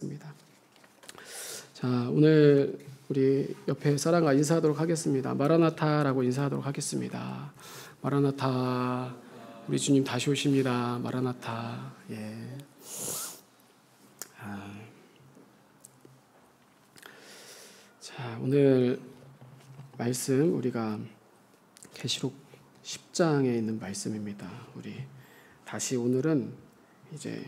입니다. 자, 오늘 우리 옆에 사람과 인사하도록 하겠습니다. 마라나타라고 인사하도록 하겠습니다. 마라나타, 우리 주님 다시 오십니다. 마라나타. 예. 자, 오늘 말씀 우리가 계시록 10장에 있는 말씀입니다. 우리 다시 오늘은 이제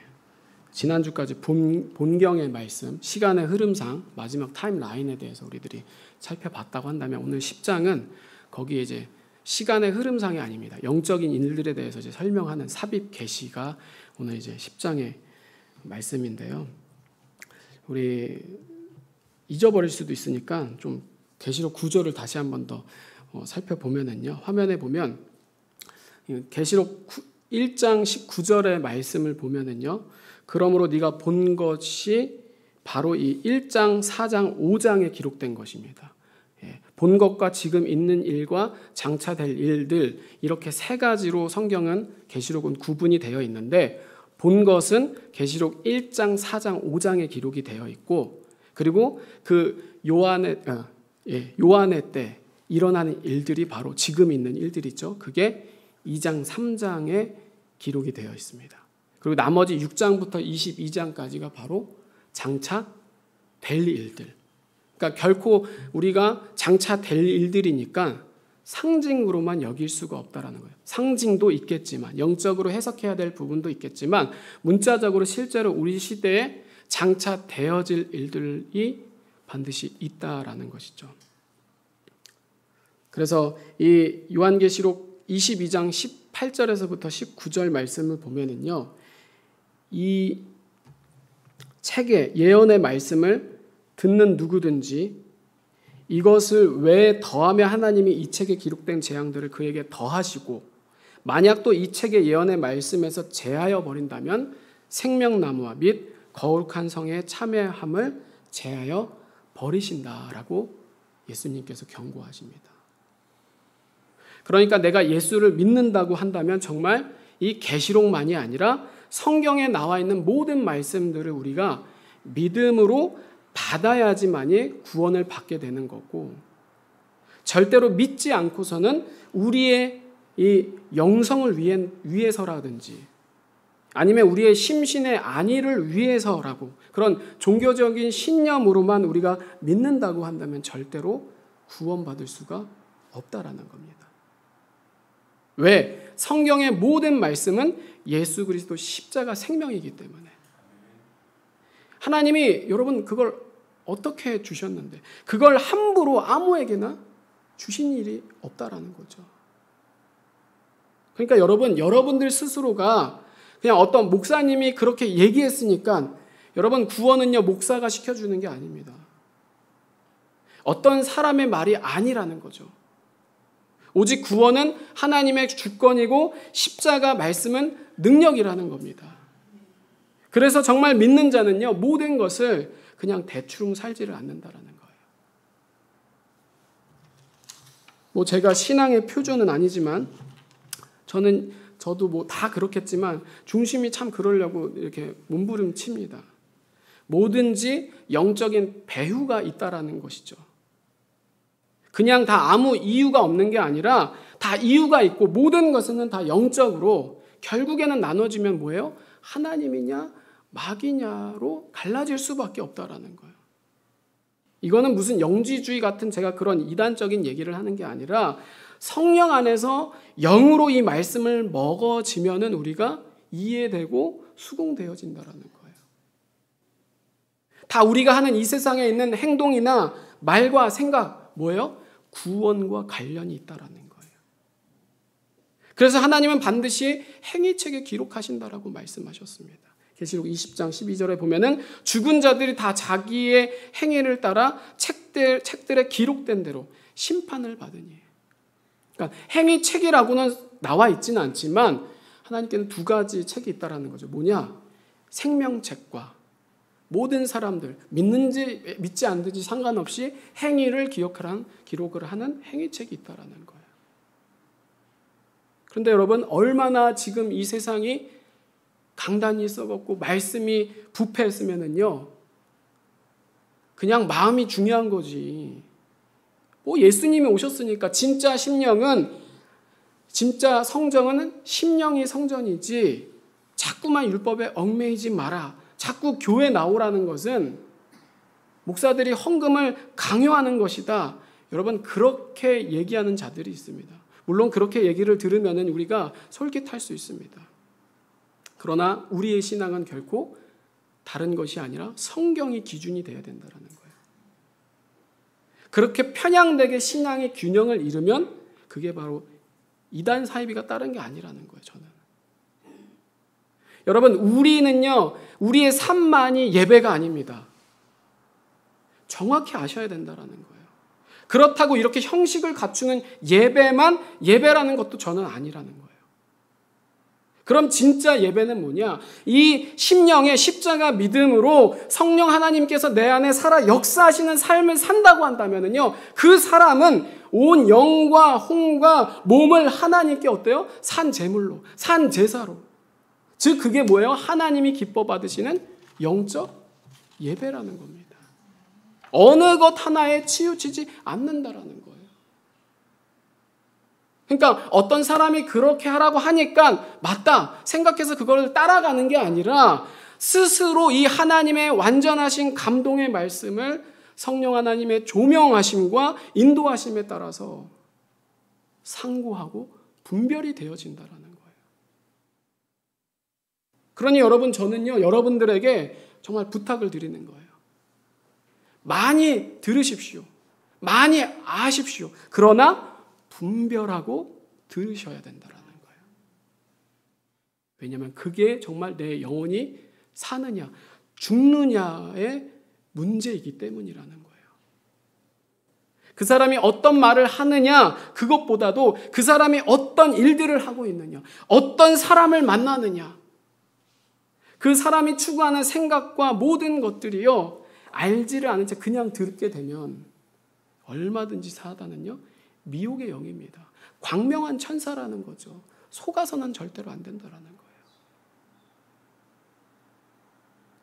지난주까지 본경의 말씀, 시간의 흐름상 마지막 타임라인에 대해서 우리들이 살펴봤다고 한다면 오늘 10장은 거기에 이제 시간의 흐름상이 아닙니다. 영적인 일들에 대해서 이제 설명하는 삽입 계시가 오늘 이제 10장의 말씀인데요. 우리 잊어버릴 수도 있으니까 좀 계시록 구조를 다시 한번 더 살펴보면은요. 화면에 보면 계시록 1장 19절의 말씀을 보면은요. 그러므로 네가 본 것이 바로 이 1장, 4장, 5장에 기록된 것입니다. 본 것과 지금 있는 일과 장차 될 일들, 이렇게 세 가지로 성경은 계시록은 구분이 되어 있는데, 본 것은 계시록 1장, 4장, 5장에 기록이 되어 있고, 그리고 그 요한의 때 일어나는 일들이 바로 지금 있는 일들이죠. 그게 2장, 3장에 기록이 되어 있습니다. 그리고 나머지 6장부터 22장까지가 바로 장차 될 일들. 그러니까 결코 우리가 장차 될 일들이니까 상징으로만 여길 수가 없다라는 거예요. 상징도 있겠지만, 영적으로 해석해야 될 부분도 있겠지만, 문자적으로 실제로 우리 시대에 장차 되어질 일들이 반드시 있다라는 것이죠. 그래서 이 요한계시록 22장 18절에서부터 19절 말씀을 보면은요, 이 책의 예언의 말씀을 듣는 누구든지 이것을 왜 더하며 하나님이 이 책에 기록된 재앙들을 그에게 더하시고, 만약 또 이 책의 예언의 말씀에서 제하여 버린다면 생명나무와 및 거룩한 성의 참여함을 제하여 버리신다라고 예수님께서 경고하십니다. 그러니까 내가 예수를 믿는다고 한다면 정말 이 계시록만이 아니라 성경에 나와 있는 모든 말씀들을 우리가 믿음으로 받아야지만이 구원을 받게 되는 거고, 절대로 믿지 않고서는 우리의 이 영성을 위해서라든지 아니면 우리의 심신의 안위를 위해서라고 그런 종교적인 신념으로만 우리가 믿는다고 한다면 절대로 구원받을 수가 없다라는 겁니다. 왜? 성경의 모든 말씀은 예수 그리스도 십자가 생명이기 때문에. 하나님이 여러분 그걸 어떻게 주셨는데 그걸 함부로 아무에게나 주신 일이 없다라는 거죠. 그러니까 여러분들 스스로가 그냥 어떤 목사님이 그렇게 얘기했으니까 여러분 구원은요 목사가 시켜주는 게 아닙니다. 어떤 사람의 말이 아니라는 거죠. 오직 구원은 하나님의 주권이고 십자가 말씀은 능력이라는 겁니다. 그래서 정말 믿는 자는요 모든 것을 그냥 대충 살지를 않는다라는 거예요. 뭐 제가 신앙의 표준은 아니지만 저도 뭐 다 그렇겠지만 중심이 참 그러려고 이렇게 몸부림칩니다. 뭐든지 영적인 배후가 있다라는 것이죠. 그냥 다 아무 이유가 없는 게 아니라 다 이유가 있고 모든 것은 다 영적으로 결국에는 나눠지면 뭐예요? 하나님이냐 마귀냐로 갈라질 수밖에 없다라는 거예요. 이거는 무슨 영지주의 같은 제가 그런 이단적인 얘기를 하는 게 아니라 성령 안에서 영으로 이 말씀을 먹어지면은 우리가 이해되고 수긍되어진다라는 거예요. 다 우리가 하는 이 세상에 있는 행동이나 말과 생각 뭐예요? 구원과 관련이 있다라는 거예요. 그래서 하나님은 반드시 행위책에 기록하신다라고 말씀하셨습니다. 계시록 20장 12절에 보면은 죽은 자들이 다 자기의 행위를 따라 책들에 기록된 대로 심판을 받으니. 그러니까 행위책이라고는 나와 있지는 않지만 하나님께는 두 가지 책이 있다라는 거죠. 뭐냐? 생명책과 모든 사람들 믿는지 믿지 않는지 상관없이 행위를 기록을 하는 행위책이 있다라는 거예요. 그런데 여러분 얼마나 지금 이 세상이 강단이 썩었고 말씀이 부패했으면은요 그냥 마음이 중요한 거지. 뭐 예수님이 오셨으니까 진짜 심령은, 진짜 성정은 심령이 성전이지 자꾸만 율법에 얽매이지 마라. 자꾸 교회 나오라는 것은 목사들이 헌금을 강요하는 것이다. 여러분, 그렇게 얘기하는 자들이 있습니다. 물론 그렇게 얘기를 들으면 우리가 솔깃할 수 있습니다. 그러나 우리의 신앙은 결코 다른 것이 아니라 성경이 기준이 되어야 된다는 거예요. 그렇게 편향되게 신앙의 균형을 잃으면 그게 바로 이단 사이비가 다른 게 아니라는 거예요, 저는. 여러분, 우리는요, 우리의 삶만이 예배가 아닙니다. 정확히 아셔야 된다는 거예요. 그렇다고 이렇게 형식을 갖추는 예배만 예배라는 것도 저는 아니라는 거예요. 그럼 진짜 예배는 뭐냐? 이 심령의 십자가 믿음으로 성령 하나님께서 내 안에 살아 역사하시는 삶을 산다고 한다면요, 그 사람은 온 영과 혼과 몸을 하나님께 어때요? 산 제물로, 산 제사로. 즉 그게 뭐예요? 하나님이 기뻐 받으시는 영적 예배라는 겁니다. 어느 것 하나에 치우치지 않는다라는 거예요. 그러니까 어떤 사람이 그렇게 하라고 하니까 맞다 생각해서 그걸 따라가는 게 아니라 스스로 이 하나님의 완전하신 감동의 말씀을 성령 하나님의 조명하심과 인도하심에 따라서 상고하고 분별이 되어진다라는 거예요. 그러니 여러분, 저는요, 여러분들에게 정말 부탁을 드리는 거예요. 많이 들으십시오. 많이 아십시오. 그러나 분별하고 들으셔야 된다라는 거예요. 왜냐하면 그게 정말 내 영혼이 사느냐 죽느냐의 문제이기 때문이라는 거예요. 그 사람이 어떤 말을 하느냐 그것보다도 그 사람이 어떤 일들을 하고 있느냐, 어떤 사람을 만나느냐, 그 사람이 추구하는 생각과 모든 것들이요, 알지를 않은 채 그냥 듣게 되면 얼마든지 사단은요, 미혹의 영입니다. 광명한 천사라는 거죠. 속아서는 절대로 안 된다라는 거예요.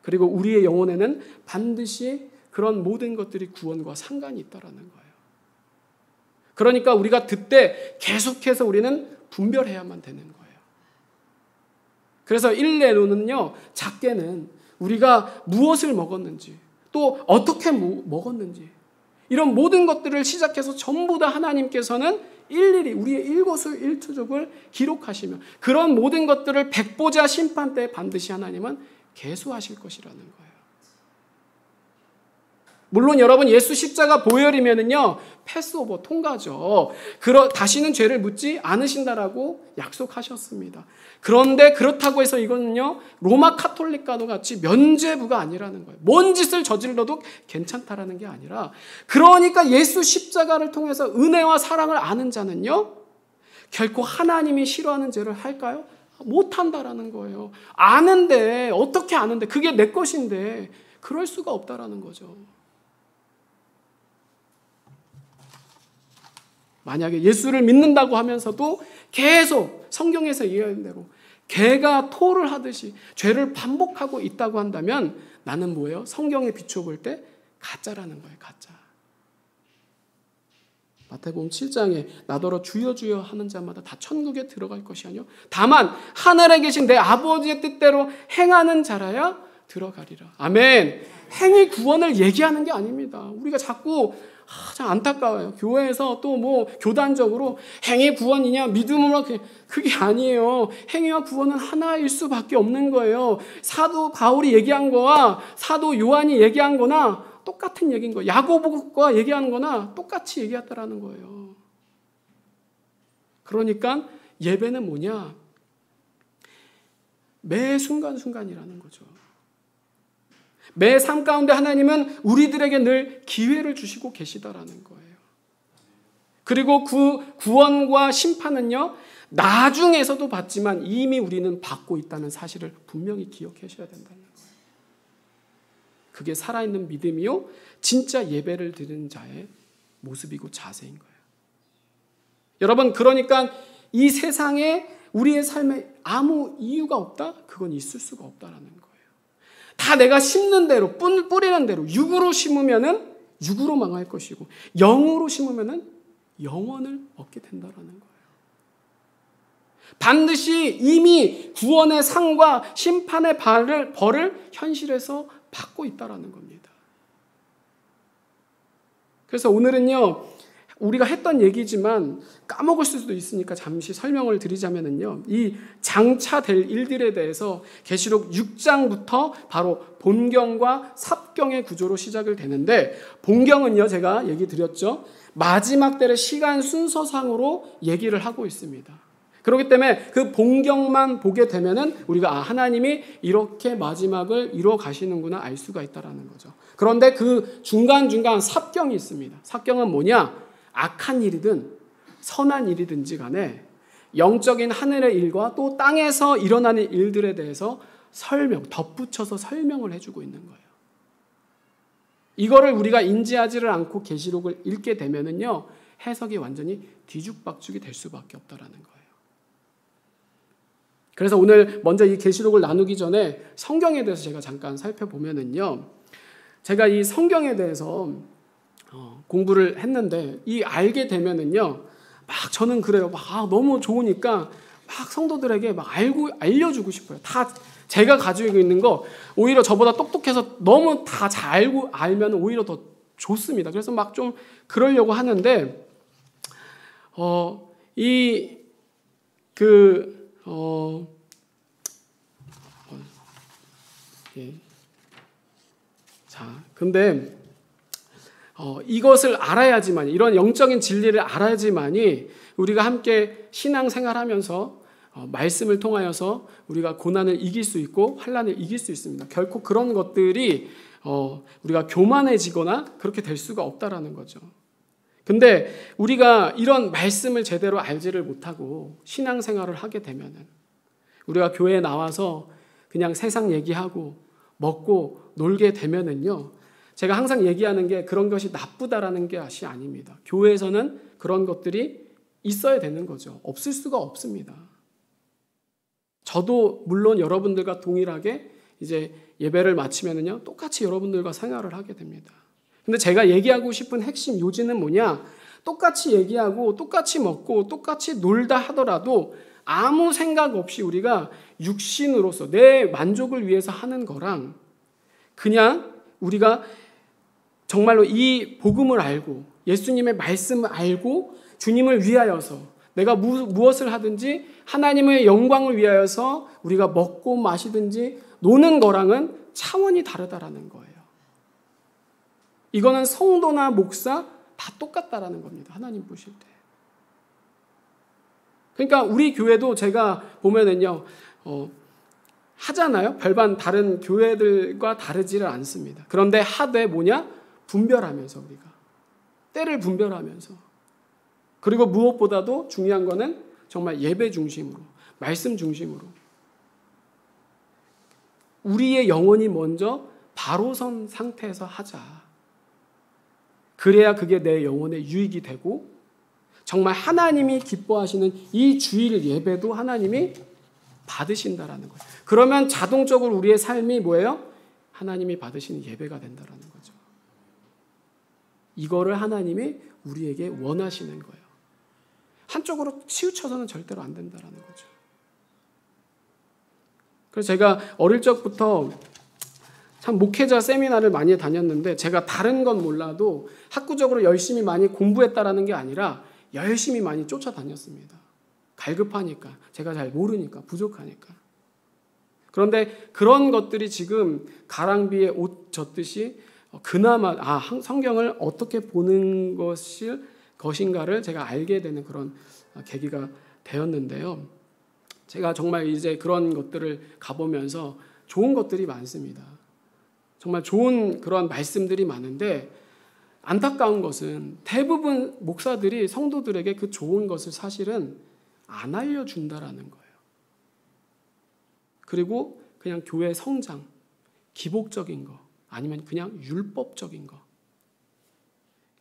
그리고 우리의 영혼에는 반드시 그런 모든 것들이 구원과 상관이 있다라는 거예요. 그러니까 우리가 듣되 계속해서 우리는 분별해야만 되는 거예요. 그래서 일례로는요, 작게는 우리가 무엇을 먹었는지, 또 어떻게 먹었는지, 이런 모든 것들을 시작해서 전부 다 하나님께서는 일일이 우리의 일거수일투족을 기록하시며 그런 모든 것들을 백보자 심판 때 반드시 하나님은 계수하실 것이라는 거예요. 물론 여러분, 예수 십자가 보혈이면은요, 패스오버 통과죠. 다시는 죄를 묻지 않으신다라고 약속하셨습니다. 그런데 그렇다고 해서 이거는요, 로마 카톨릭과도 같이 면죄부가 아니라는 거예요. 뭔 짓을 저질러도 괜찮다라는 게 아니라, 그러니까 예수 십자가를 통해서 은혜와 사랑을 아는 자는요, 결코 하나님이 싫어하는 죄를 할까요? 못한다라는 거예요. 아는데, 어떻게 아는데, 그게 내 것인데 그럴 수가 없다라는 거죠. 만약에 예수를 믿는다고 하면서도 계속 성경에서 이해하는 대로 개가 토를 하듯이 죄를 반복하고 있다고 한다면 나는 뭐예요? 성경에 비춰볼 때 가짜라는 거예요. 가짜. 마태복음 7장에 나더러 주여 주여 하는 자마다 다 천국에 들어갈 것이 아니요 다만 하늘에 계신 내 아버지의 뜻대로 행하는 자라야 들어가리라. 아멘. 행위 구원을 얘기하는 게 아닙니다. 우리가 자꾸 참 안타까워요. 교회에서 또 뭐 교단적으로 행위 구원이냐 믿음으로, 그게 아니에요. 행위와 구원은 하나일 수밖에 없는 거예요. 사도 바울이 얘기한 거와 사도 요한이 얘기한 거나 똑같은 얘기인 거예요. 야고보가 얘기한 거나 똑같이 얘기했다라는 거예요. 그러니까 예배는 뭐냐? 매 순간순간이라는 거죠. 매 삶 가운데 하나님은 우리들에게 늘 기회를 주시고 계시다라는 거예요. 그리고 구원과 심판은요, 나중에서도 받지만 이미 우리는 받고 있다는 사실을 분명히 기억하셔야 된다는 거예요. 그게 살아있는 믿음이요, 진짜 예배를 드리는 자의 모습이고 자세인 거예요. 여러분, 그러니까 이 세상에 우리의 삶에 아무 이유가 없다? 그건 있을 수가 없다라는 거예요. 다 내가 심는 대로, 뿌리는 대로 육으로 심으면은 육으로 망할 것이고 영으로 심으면은 영원을 얻게 된다라는 거예요. 반드시 이미 구원의 상과 심판의 벌을 현실에서 받고 있다라는 겁니다. 그래서 오늘은요, 우리가 했던 얘기지만 까먹을 수도 있으니까 잠시 설명을 드리자면요, 이 장차될 일들에 대해서 계시록 6장부터 바로 본경과 삽경의 구조로 시작을 되는데, 본경은요, 제가 얘기 드렸죠, 마지막 때의 시간 순서상으로 얘기를 하고 있습니다. 그렇기 때문에 그 본경만 보게 되면은 우리가 하나님이 이렇게 마지막을 이루어 가시는구나 알 수가 있다라는 거죠. 그런데 그 중간중간 삽경이 있습니다. 삽경은 뭐냐? 악한 일이든 선한 일이든지 간에 영적인 하늘의 일과 또 땅에서 일어나는 일들에 대해서 덧붙여서 설명을 해주고 있는 거예요. 이거를 우리가 인지하지를 않고 계시록을 읽게 되면은요, 해석이 완전히 뒤죽박죽이 될 수밖에 없다라는 거예요. 그래서 오늘 먼저 이 계시록을 나누기 전에 성경에 대해서 제가 잠깐 살펴보면은요, 제가 이 성경에 대해서 공부를 했는데 이 알게 되면은요, 막 저는 그래요. 막 너무 좋으니까 막 성도들에게 막 알려주고 싶어요. 다 제가 가지고 있는 거 오히려 저보다 똑똑해서 너무 다 잘 알면 오히려 더 좋습니다. 그래서 막 좀 그러려고 하는데 근데 이것을 알아야지만, 이런 영적인 진리를 알아야지만이 우리가 함께 신앙생활하면서 말씀을 통하여서 우리가 고난을 이길 수 있고 환난을 이길 수 있습니다. 결코 그런 것들이 우리가 교만해지거나 그렇게 될 수가 없다라는 거죠. 근데 우리가 이런 말씀을 제대로 알지를 못하고 신앙생활을 하게 되면은 우리가 교회에 나와서 그냥 세상 얘기하고 먹고 놀게 되면은요, 제가 항상 얘기하는 게 그런 것이 나쁘다라는 것이 아닙니다. 교회에서는 그런 것들이 있어야 되는 거죠. 없을 수가 없습니다. 저도 물론 여러분들과 동일하게 이제 예배를 마치면은요, 똑같이 여러분들과 생활을 하게 됩니다. 근데 제가 얘기하고 싶은 핵심 요지는 뭐냐? 똑같이 얘기하고 똑같이 먹고 똑같이 놀다 하더라도 아무 생각 없이 우리가 육신으로서 내 만족을 위해서 하는 거랑 그냥 우리가 정말로 이 복음을 알고 예수님의 말씀을 알고 주님을 위하여서 내가 무엇을 하든지 하나님의 영광을 위하여서 우리가 먹고 마시든지 노는 거랑은 차원이 다르다라는 거예요. 이거는 성도나 목사 다 똑같다라는 겁니다. 하나님 보실 때. 그러니까 우리 교회도 제가 보면은요, 하잖아요. 별반 다른 교회들과 다르지를 않습니다. 그런데 하되 뭐냐? 분별하면서 우리가 때를 분별하면서, 그리고 무엇보다도 중요한 거는 정말 예배 중심으로, 말씀 중심으로 우리의 영혼이 먼저 바로 선 상태에서 하자. 그래야 그게 내 영혼의 유익이 되고 정말 하나님이 기뻐하시는 이 주일 예배도 하나님이 받으신다라는 거예요. 그러면 자동적으로 우리의 삶이 뭐예요? 하나님이 받으시는 예배가 된다라는 거죠. 이거를 하나님이 우리에게 원하시는 거예요. 한쪽으로 치우쳐서는 절대로 안 된다라는 거죠. 그래서 제가 어릴 적부터 참 목회자 세미나를 많이 다녔는데 제가 다른 건 몰라도 학구적으로 열심히 많이 공부했다라는 게 아니라 열심히 많이 쫓아다녔습니다. 갈급하니까, 제가 잘 모르니까, 부족하니까. 그런데 그런 것들이 지금 가랑비에 옷 젖듯이 그나마 성경을 어떻게 보는 것인가를 제가 알게 되는 그런 계기가 되었는데요. 제가 정말 이제 그런 것들을 가보면서 좋은 것들이 많습니다. 정말 좋은 그런 말씀들이 많은데 안타까운 것은 대부분 목사들이 성도들에게 그 좋은 것을 사실은 안 알려준다라는 거예요. 그리고 그냥 교회 성장, 기복적인 거, 아니면 그냥 율법적인 거.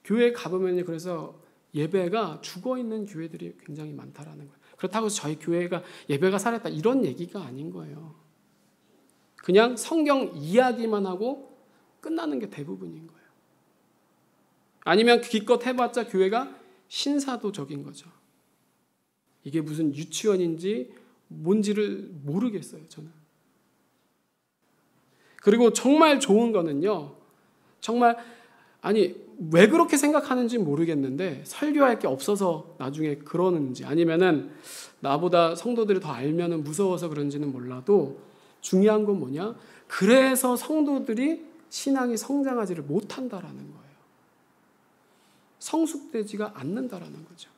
교회에 가보면 그래서 예배가 죽어있는 교회들이 굉장히 많다라는 거예요. 그렇다고 해서 저희 교회가 예배가 살았다 이런 얘기가 아닌 거예요. 그냥 성경 이야기만 하고 끝나는 게 대부분인 거예요. 아니면 기껏 해봤자 교회가 신사도적인 거죠. 이게 무슨 유치원인지 뭔지를 모르겠어요, 저는. 그리고 정말 좋은 거는요, 정말, 왜 그렇게 생각하는지 모르겠는데, 설교할 게 없어서 나중에 그러는지, 아니면은 나보다 성도들이 더 알면은 무서워서 그런지는 몰라도, 중요한 건 뭐냐? 그래서 성도들이 신앙이 성장하지를 못한다라는 거예요. 성숙되지가 않는다라는 거죠.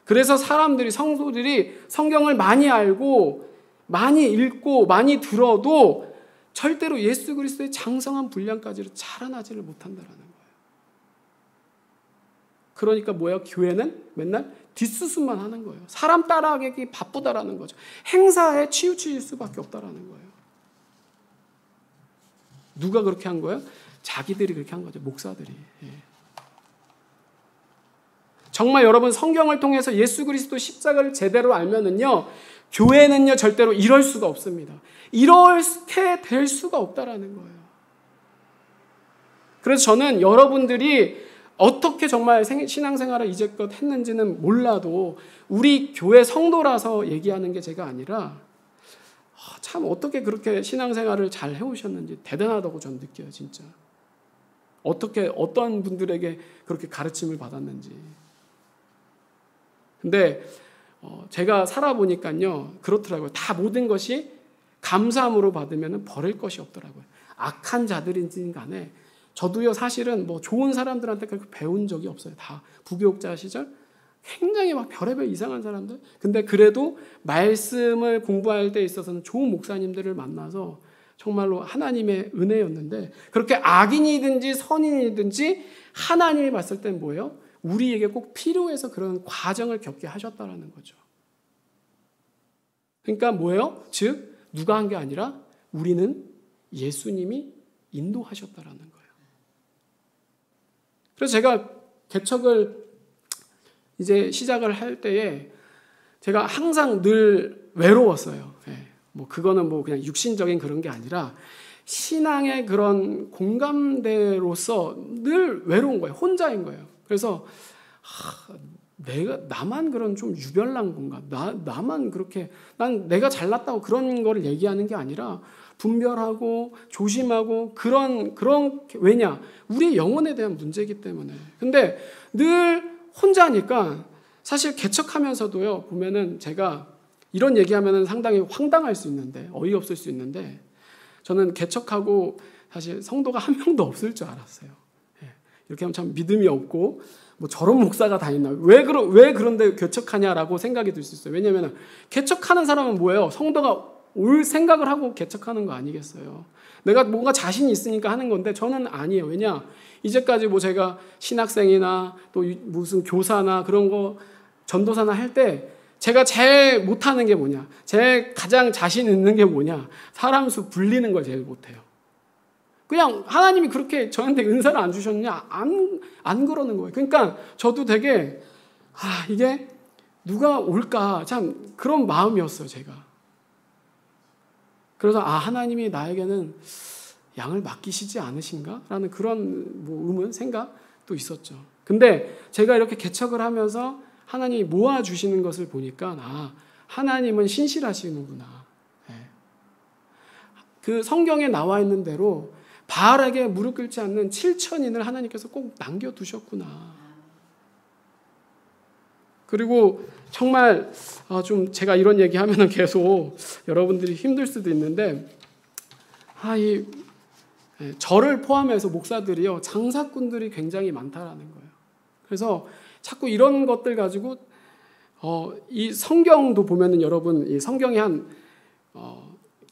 그래서 성도들이 성경을 많이 알고 많이 읽고 많이 들어도 절대로 예수 그리스도의 장성한 분량까지를 자라나지를 못한다라는 거예요. 그러니까 뭐예요? 교회는 맨날 뒷수습만 하는 거예요. 사람 따라가기 바쁘다라는 거죠. 행사에 치우칠 수밖에 없다라는 거예요. 누가 그렇게 한 거예요? 자기들이 그렇게 한 거죠. 목사들이. 정말 여러분 성경을 통해서 예수 그리스도 십자가를 제대로 알면은요, 교회는요 절대로 이럴 수가 없습니다. 이렇게 될 수가 없다라는 거예요. 그래서 저는 여러분들이 어떻게 정말 신앙생활을 이제껏 했는지는 몰라도 우리 교회 성도라서 얘기하는 게 제가 아니라 참 어떻게 그렇게 신앙생활을 잘 해오셨는지 대단하다고 저는 느껴요, 진짜. 어떻게 어떤 분들에게 그렇게 가르침을 받았는지. 근데 제가 살아보니까요 그렇더라고요. 다 모든 것이 감사함으로 받으면 버릴 것이 없더라고요. 악한 자들인지 간에 저도요 사실은 뭐 좋은 사람들한테 그렇게 배운 적이 없어요. 다 부교육자 시절 굉장히 막 별의별 이상한 사람들. 근데 그래도 말씀을 공부할 때 있어서는 좋은 목사님들을 만나서 정말로 하나님의 은혜였는데, 그렇게 악인이든지 선인이든지 하나님이 봤을 땐 뭐예요? 우리에게 꼭 필요해서 그런 과정을 겪게 하셨다라는 거죠. 그러니까 뭐예요? 즉 누가 한 게 아니라 우리는 예수님이 인도하셨다라는 거예요. 그래서 제가 개척을 이제 시작을 할 때에 제가 항상 늘 외로웠어요. 뭐 그거는 뭐 그냥 육신적인 그런 게 아니라 신앙의 그런 공감대로서 늘 외로운 거예요. 혼자인 거예요. 그래서 나만 그런 좀 유별난 건가? 나만 그렇게 내가 잘났다고 그런 거를 얘기하는 게 아니라 분별하고 조심하고 그런 왜냐? 우리의 영혼에 대한 문제이기 때문에. 근데 늘 혼자니까 사실 개척하면서도요 보면은 제가 이런 얘기하면은 상당히 황당할 수 있는데 어이없을 수 있는데 저는 개척하고 사실 성도가 한 명도 없을 줄 알았어요. 이렇게 하면 참 믿음이 없고 뭐 저런 목사가 다 있나? 왜 그런데 개척하냐라고 생각이 들 수 있어요. 왜냐하면 개척하는 사람은 뭐예요? 성도가 올 생각을 하고 개척하는 거 아니겠어요? 내가 뭔가 자신이 있으니까 하는 건데 저는 아니에요. 왜냐? 이제까지 뭐 제가 신학생이나 또 무슨 교사나 그런 거 전도사나 할 때 제가 제일 못하는 게 뭐냐? 제일 가장 자신 있는 게 뭐냐? 사람 수 불리는 걸 제일 못해요. 그냥 하나님이 그렇게 저한테 은사를 안 주셨냐? 안 그러는 거예요. 그러니까 저도 되게 이게 누가 올까? 참 그런 마음이었어요, 제가. 그래서 하나님이 나에게는 양을 맡기시지 않으신가? 라는 그런 뭐 생각도 있었죠. 근데 제가 이렇게 개척을 하면서 하나님이 모아주시는 것을 보니까 하나님은 신실하시는구나. 그 성경에 나와 있는 대로 바알에게 무릎 꿇지 않는 7,000인을 하나님께서 꼭 남겨두셨구나. 그리고 정말 좀 제가 이런 얘기하면 계속 여러분들이 힘들 수도 있는데 저를 포함해서 목사들이요 장사꾼들이 굉장히 많다라는 거예요. 그래서 자꾸 이런 것들 가지고 이 성경도 보면은 여러분 이 성경이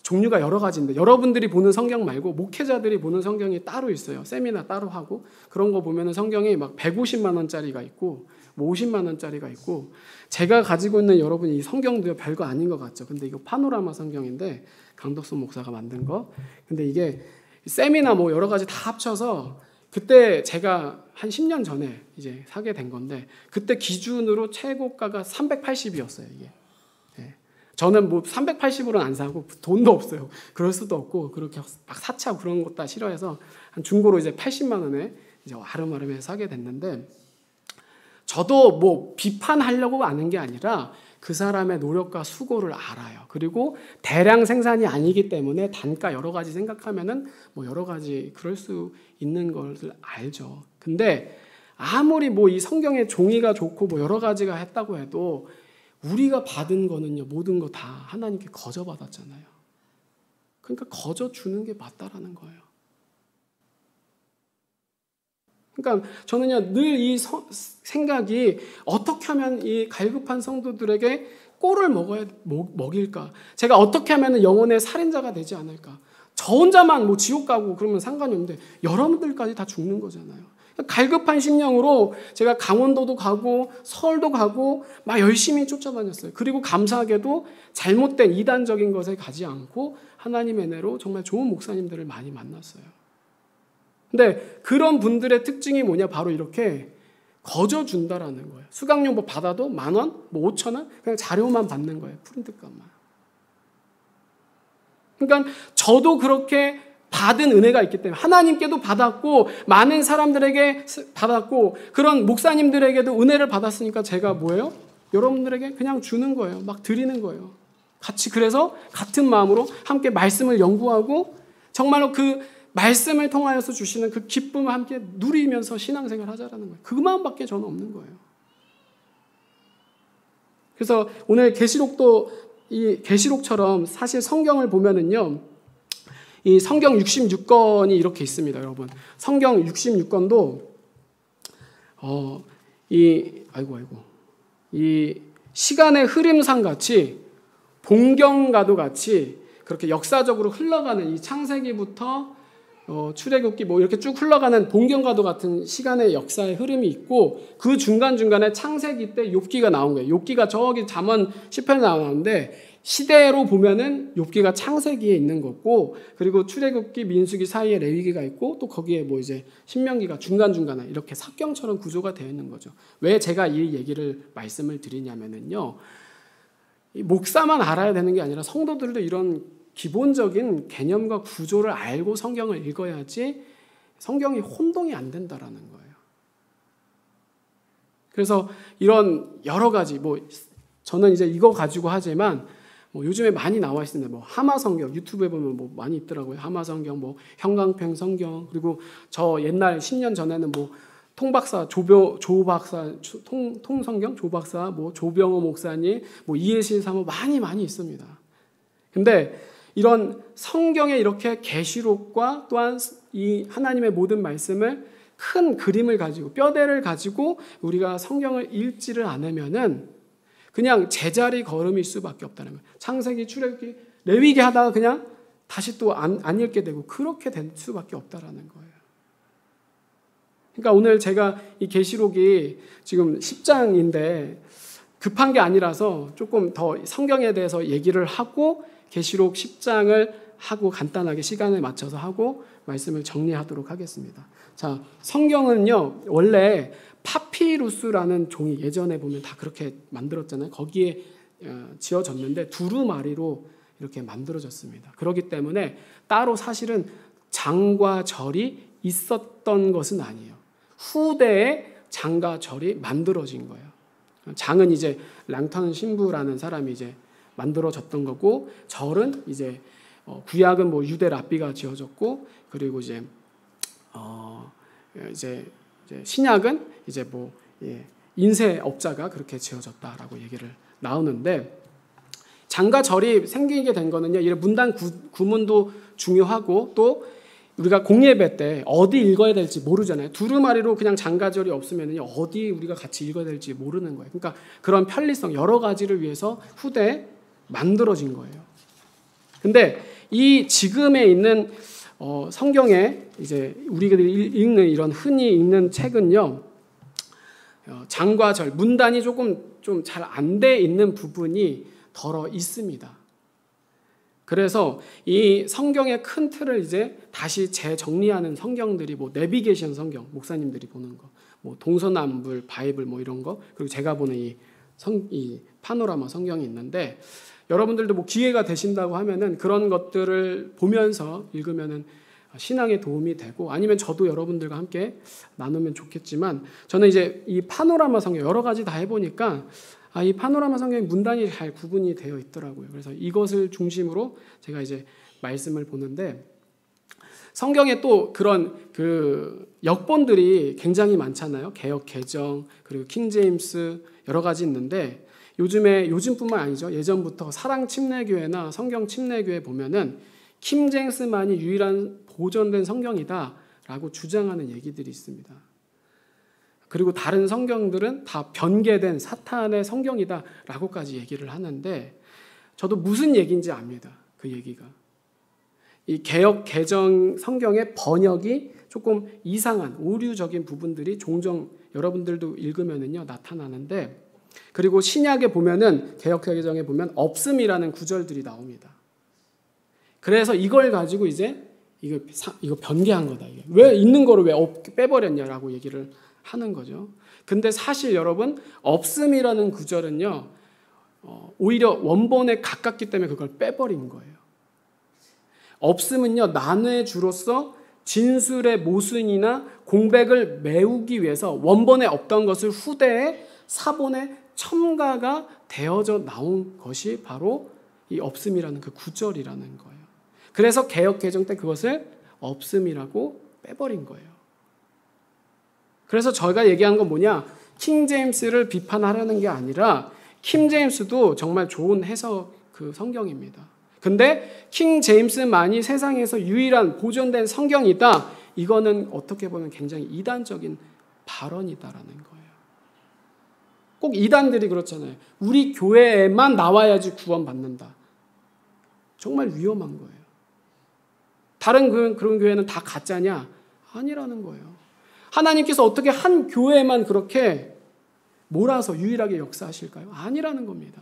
종류가 여러 가지인데 여러분들이 보는 성경 말고 목회자들이 보는 성경이 따로 있어요. 세미나 따로 하고 그런 거 보면은 성경이 막 150만 원짜리가 있고 뭐 50만 원짜리가 있고 제가 가지고 있는 여러분 이 성경도 별거 아닌 것 같죠. 근데 이거 파노라마 성경인데 강덕순 목사가 만든 거. 근데 이게 세미나 뭐 여러 가지 다 합쳐서 그때 제가 한 10년 전에 이제 사게 된 건데 그때 기준으로 최고가가 380이었어요, 이게. 저는 뭐 380으로는 안 사고 돈도 없어요. 그럴 수도 없고 그렇게 막 사치하고 그런 것 다 싫어해서 한 중고로 이제 80만 원에 이제 아름아름해서 사게 됐는데, 저도 뭐 비판하려고 아는 게 아니라 그 사람의 노력과 수고를 알아요. 그리고 대량 생산이 아니기 때문에 단가 여러 가지 생각하면은 뭐 여러 가지 그럴 수 있는 것을 알죠. 근데 아무리 뭐 이 성경의 종이가 좋고 뭐 여러 가지가 했다고 해도 우리가 받은 거는요, 모든 거 다 하나님께 거저 받았잖아요. 그러니까 거저 주는 게 맞다라는 거예요. 그러니까 저는요, 늘 이 생각이 어떻게 하면 이 갈급한 성도들에게 꼴을 먹일까? 제가 어떻게 하면 영혼의 살인자가 되지 않을까? 저 혼자만 뭐 지옥 가고 그러면 상관이 없는데 여러분들까지 다 죽는 거잖아요. 갈급한 심령으로 제가 강원도도 가고 서울도 가고 막 열심히 쫓아다녔어요. 그리고 감사하게도 잘못된 이단적인 것에 가지 않고 하나님의 은혜로 정말 좋은 목사님들을 많이 만났어요. 근데 그런 분들의 특징이 뭐냐? 바로 이렇게 거저 준다라는 거예요. 수강료 뭐 받아도 10,000원, 뭐 5,000원, 그냥 자료만 받는 거예요. 프린트값만. 그러니까 저도 그렇게 받은 은혜가 있기 때문에 하나님께도 받았고 많은 사람들에게 받았고 그런 목사님들에게도 은혜를 받았으니까 제가 뭐예요? 여러분들에게 그냥 주는 거예요. 막 드리는 거예요. 같이 그래서 같은 마음으로 함께 말씀을 연구하고 정말로 그 말씀을 통하여서 주시는 그 기쁨을 함께 누리면서 신앙생활 하자라는 거예요. 그 마음밖에 저는 없는 거예요. 그래서 오늘 계시록도 이 계시록처럼 사실 성경을 보면은요, 이 성경 66권이 이렇게 있습니다, 여러분. 성경 66권도 이 시간의 흐름상 같이 봉경과도 같이 그렇게 역사적으로 흘러가는 이 창세기부터 출애굽기 뭐 이렇게 쭉 흘러가는 봉경과도 같은 시간의 역사의 흐름이 있고 그 중간중간에 창세기 때 욥기가 나온 거예요. 욥기가 저기 잠언 시편에 나오는데 시대로 보면은 욥기가 창세기에 있는 거고 그리고 출애굽기 민수기 사이에 레위기가 있고 또 거기에 뭐 이제 신명기가 중간중간에 이렇게 삭경처럼 구조가 되어 있는 거죠. 왜 제가 이 얘기를 말씀을 드리냐면은요, 이 목사만 알아야 되는 게 아니라 성도들도 이런 기본적인 개념과 구조를 알고 성경을 읽어야지 성경이 혼동이 안 된다라는 거예요. 그래서 이런 여러 가지 뭐 저는 이제 이거 가지고 하지만 뭐 요즘에 많이 나와 있습니다. 뭐 하마 성경 유튜브에 보면 뭐 많이 있더라고요. 하마 성경, 뭐 형광펜 성경, 그리고 저 옛날 10년 전에는 뭐 통박사 조박사 통성경 조박사 뭐 조병호 목사님 뭐 이해실 사모 많이 있습니다. 근데 이런 성경에 이렇게 계시록과 또한 이 하나님의 모든 말씀을 큰 그림을 가지고 뼈대를 가지고 우리가 성경을 읽지를 않으면은 그냥 제자리 걸음일 수밖에 없다는 거예요. 창세기, 출애굽기, 레위기 하다가 그냥 다시 또 안 읽게 되고 그렇게 될 수밖에 없다라는 거예요. 그러니까 오늘 제가 이 계시록이 지금 10장인데 급한 게 아니라서 조금 더 성경에 대해서 얘기를 하고 계시록 10장을 하고 간단하게 시간을 맞춰서 하고 말씀을 정리하도록 하겠습니다. 자, 성경은요 원래 파피루스라는 종이 예전에 보면 다 그렇게 만들었잖아요. 거기에 지어졌는데 두루마리로 이렇게 만들어졌습니다. 그렇기 때문에 따로 사실은 장과 절이 있었던 것은 아니에요. 후대에 장과 절이 만들어진 거예요. 장은 이제 랑턴 신부라는 사람이 이제 만들어졌던 거고 절은 이제 구약은 뭐 유대 랍비가 지어졌고 그리고 이제 신약은 이제 뭐 인쇄업자가 그렇게 지어졌다라고 얘기를 나오는데 장과 절이 생기게 된 거는요. 이런 문단 구문도 중요하고 또 우리가 공예배 때 어디 읽어야 될지 모르잖아요. 두루마리로 그냥 장과 절이 없으면요 어디 우리가 같이 읽어야 될지 모르는 거예요. 그러니까 그런 편리성 여러 가지를 위해서 후대에 만들어진 거예요. 근데 이 지금에 있는 성경에 이제 우리가 읽는 이런 흔히 읽는 책은요 장과 절 문단이 조금 좀 잘 안 돼 있는 부분이 덜어 있습니다. 그래서 이 성경의 큰 틀을 이제 다시 재정리하는 성경들이 뭐 내비게이션 성경 목사님들이 보는 거, 뭐 동서남북 바이블 뭐 이런 거 그리고 제가 보는 이 파노라마 성경이 있는데 여러분들도 뭐 기회가 되신다고 하면은 그런 것들을 보면서 읽으면은 신앙에 도움이 되고, 아니면 저도 여러분들과 함께 나누면 좋겠지만, 저는 이제 이 파노라마 성경 여러 가지 다 해보니까 이 파노라마 성경의 문단이 잘 구분이 되어 있더라고요. 그래서 이것을 중심으로 제가 이제 말씀을 보는데, 성경에 또 그런 그 역본들이 굉장히 많잖아요. 개역 개정, 그리고 킹제임스 여러 가지 있는데, 요즘뿐만 아니죠. 예전부터 사랑 침례교회나 성경 침례교회 보면은 킹제임스만이 유일한 보존된 성경이다라고 주장하는 얘기들이 있습니다. 그리고 다른 성경들은 다 변개된 사탄의 성경이다라고까지 얘기를 하는데, 저도 무슨 얘기인지 압니다. 그 얘기가. 이 개역 개정 성경의 번역이 조금 이상한 오류적인 부분들이 종종 여러분들도 읽으면은요 나타나는데, 그리고 신약에 보면은 개역 개정에 보면 없음이라는 구절들이 나옵니다. 그래서 이걸 가지고 이제 이거 변개한 거다. 이게. 왜 있는 거를 왜 빼버렸냐라고 얘기를 하는 거죠. 근데 사실 여러분, 없음이라는 구절은요 오히려 원본에 가깝기 때문에 그걸 빼버린 거예요. 없음은요 난의 주로서 진술의 모순이나 공백을 메우기 위해서 원본에 없던 것을 후대에 사본에 첨가가 되어져 나온 것이 바로 이 없음이라는 그 구절이라는 거예요. 그래서 개역 개정 때 그것을 없음이라고 빼버린 거예요. 그래서 저희가 얘기한 건 뭐냐, 킹제임스를 비판하려는 게 아니라 킹제임스도 정말 좋은 해석 그 성경입니다. 근데 킹제임스만이 세상에서 유일한 보존된 성경이다, 이거는 어떻게 보면 굉장히 이단적인 발언이다라는 거예요. 꼭 이단들이 그렇잖아요. 우리 교회에만 나와야지 구원받는다. 정말 위험한 거예요. 다른 그런 교회는 다 가짜냐? 아니라는 거예요. 하나님께서 어떻게 한 교회만 그렇게 몰아서 유일하게 역사하실까요? 아니라는 겁니다.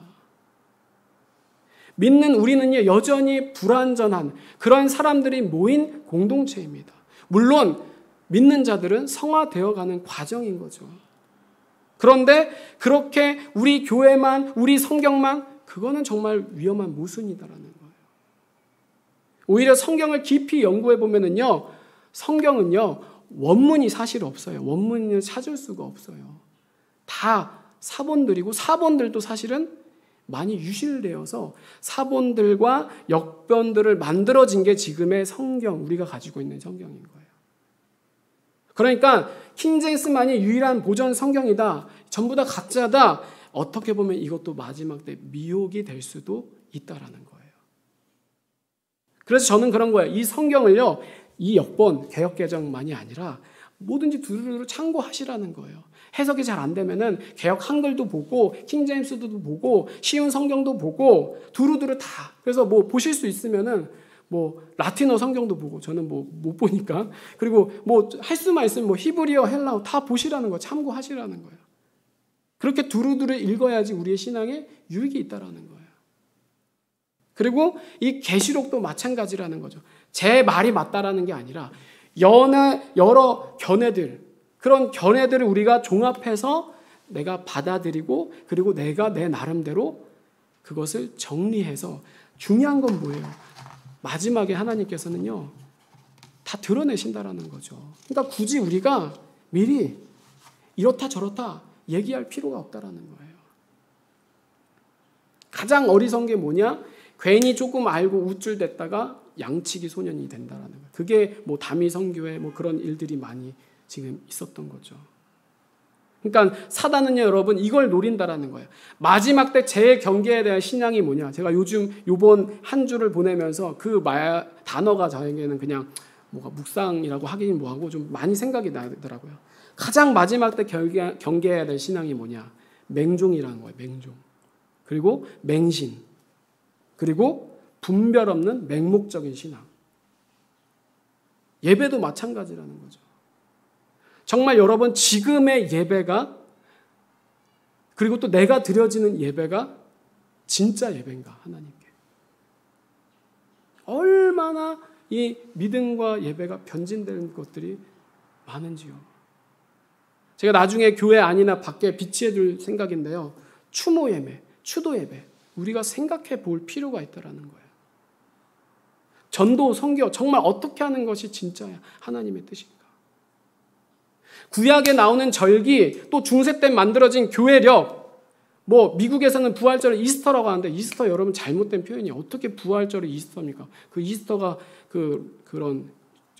믿는 우리는요 여전히 불완전한 그런 사람들이 모인 공동체입니다. 물론 믿는 자들은 성화되어가는 과정인 거죠. 그런데 그렇게 우리 교회만, 우리 성경만, 그거는 정말 위험한 모순이다라는 거예요. 오히려 성경을 깊이 연구해 보면은요, 성경은요 원문이 사실 없어요. 원문을 찾을 수가 없어요. 다 사본들이고, 사본들도 사실은 많이 유실되어서 사본들과 역변들을 만들어진 게 지금의 성경, 우리가 가지고 있는 성경인 거예요. 그러니까 킹제임스만이 유일한 보존 성경이다, 전부 다 가짜다, 어떻게 보면 이것도 마지막 때 미혹이 될 수도 있다라는 거예요. 그래서 저는 그런 거예요. 이 성경을요, 이 역본, 개역개정만이 아니라 뭐든지 두루두루 참고하시라는 거예요. 해석이 잘 안 되면은 개역 한글도 보고 킹제임스도 보고 쉬운 성경도 보고 두루두루 다. 그래서 뭐 보실 수 있으면은 뭐 라틴어 성경도 보고, 저는 뭐 못 보니까, 그리고 뭐 할 수만 있으면 뭐 히브리어, 헬라어 다 보시라는 거, 참고하시라는 거예요. 그렇게 두루두루 읽어야지 우리의 신앙에 유익이 있다라는 거예요. 그리고 이 계시록도 마찬가지라는 거죠. 제 말이 맞다라는 게 아니라 여러 견해들, 그런 견해들을 우리가 종합해서 내가 받아들이고, 그리고 내가 내 나름대로 그것을 정리해서, 중요한 건 뭐예요? 마지막에 하나님께서는요 다 드러내신다라는 거죠. 그러니까 굳이 우리가 미리 이렇다 저렇다 얘기할 필요가 없다라는 거예요. 가장 어리석은 게 뭐냐? 괜히 조금 알고 우쭐댔다가 양치기 소년이 된다라는 거예요. 그게 뭐 다미성교회 뭐 그런 일들이 많이 지금 있었던 거죠. 그러니까 사단은요 여러분 이걸 노린다라는 거예요. 마지막 때 제 경계에 대한 신앙이 뭐냐? 제가 요번 한 주를 보내면서 그 단어가 저에게는 그냥 뭐가 묵상이라고 하긴 뭐하고 좀 많이 생각이 나더라고요. 가장 마지막 때 경계해야 될 신앙이 뭐냐? 맹종이라는 거예요. 맹종. 그리고 맹신. 그리고 분별 없는 맹목적인 신앙. 예배도 마찬가지라는 거죠. 정말 여러분 지금의 예배가, 그리고 또 내가 드려지는 예배가 진짜 예배인가, 하나님께. 얼마나 이 믿음과 예배가 변진되는 것들이 많은지요. 제가 나중에 교회 안이나 밖에 비치해 둘 생각인데요. 추모 예배, 추도 예배. 우리가 생각해 볼 필요가 있다라는 거예요. 전도, 선교 정말 어떻게 하는 것이 진짜 하나님의 뜻인가? 구약에 나오는 절기, 또 중세 때 만들어진 교회력, 뭐 미국에서는 부활절을 이스터라고 하는데 이스터 여러분 잘못된 표현이에요. 어떻게 부활절이 이스터입니까? 그 이스터가 그런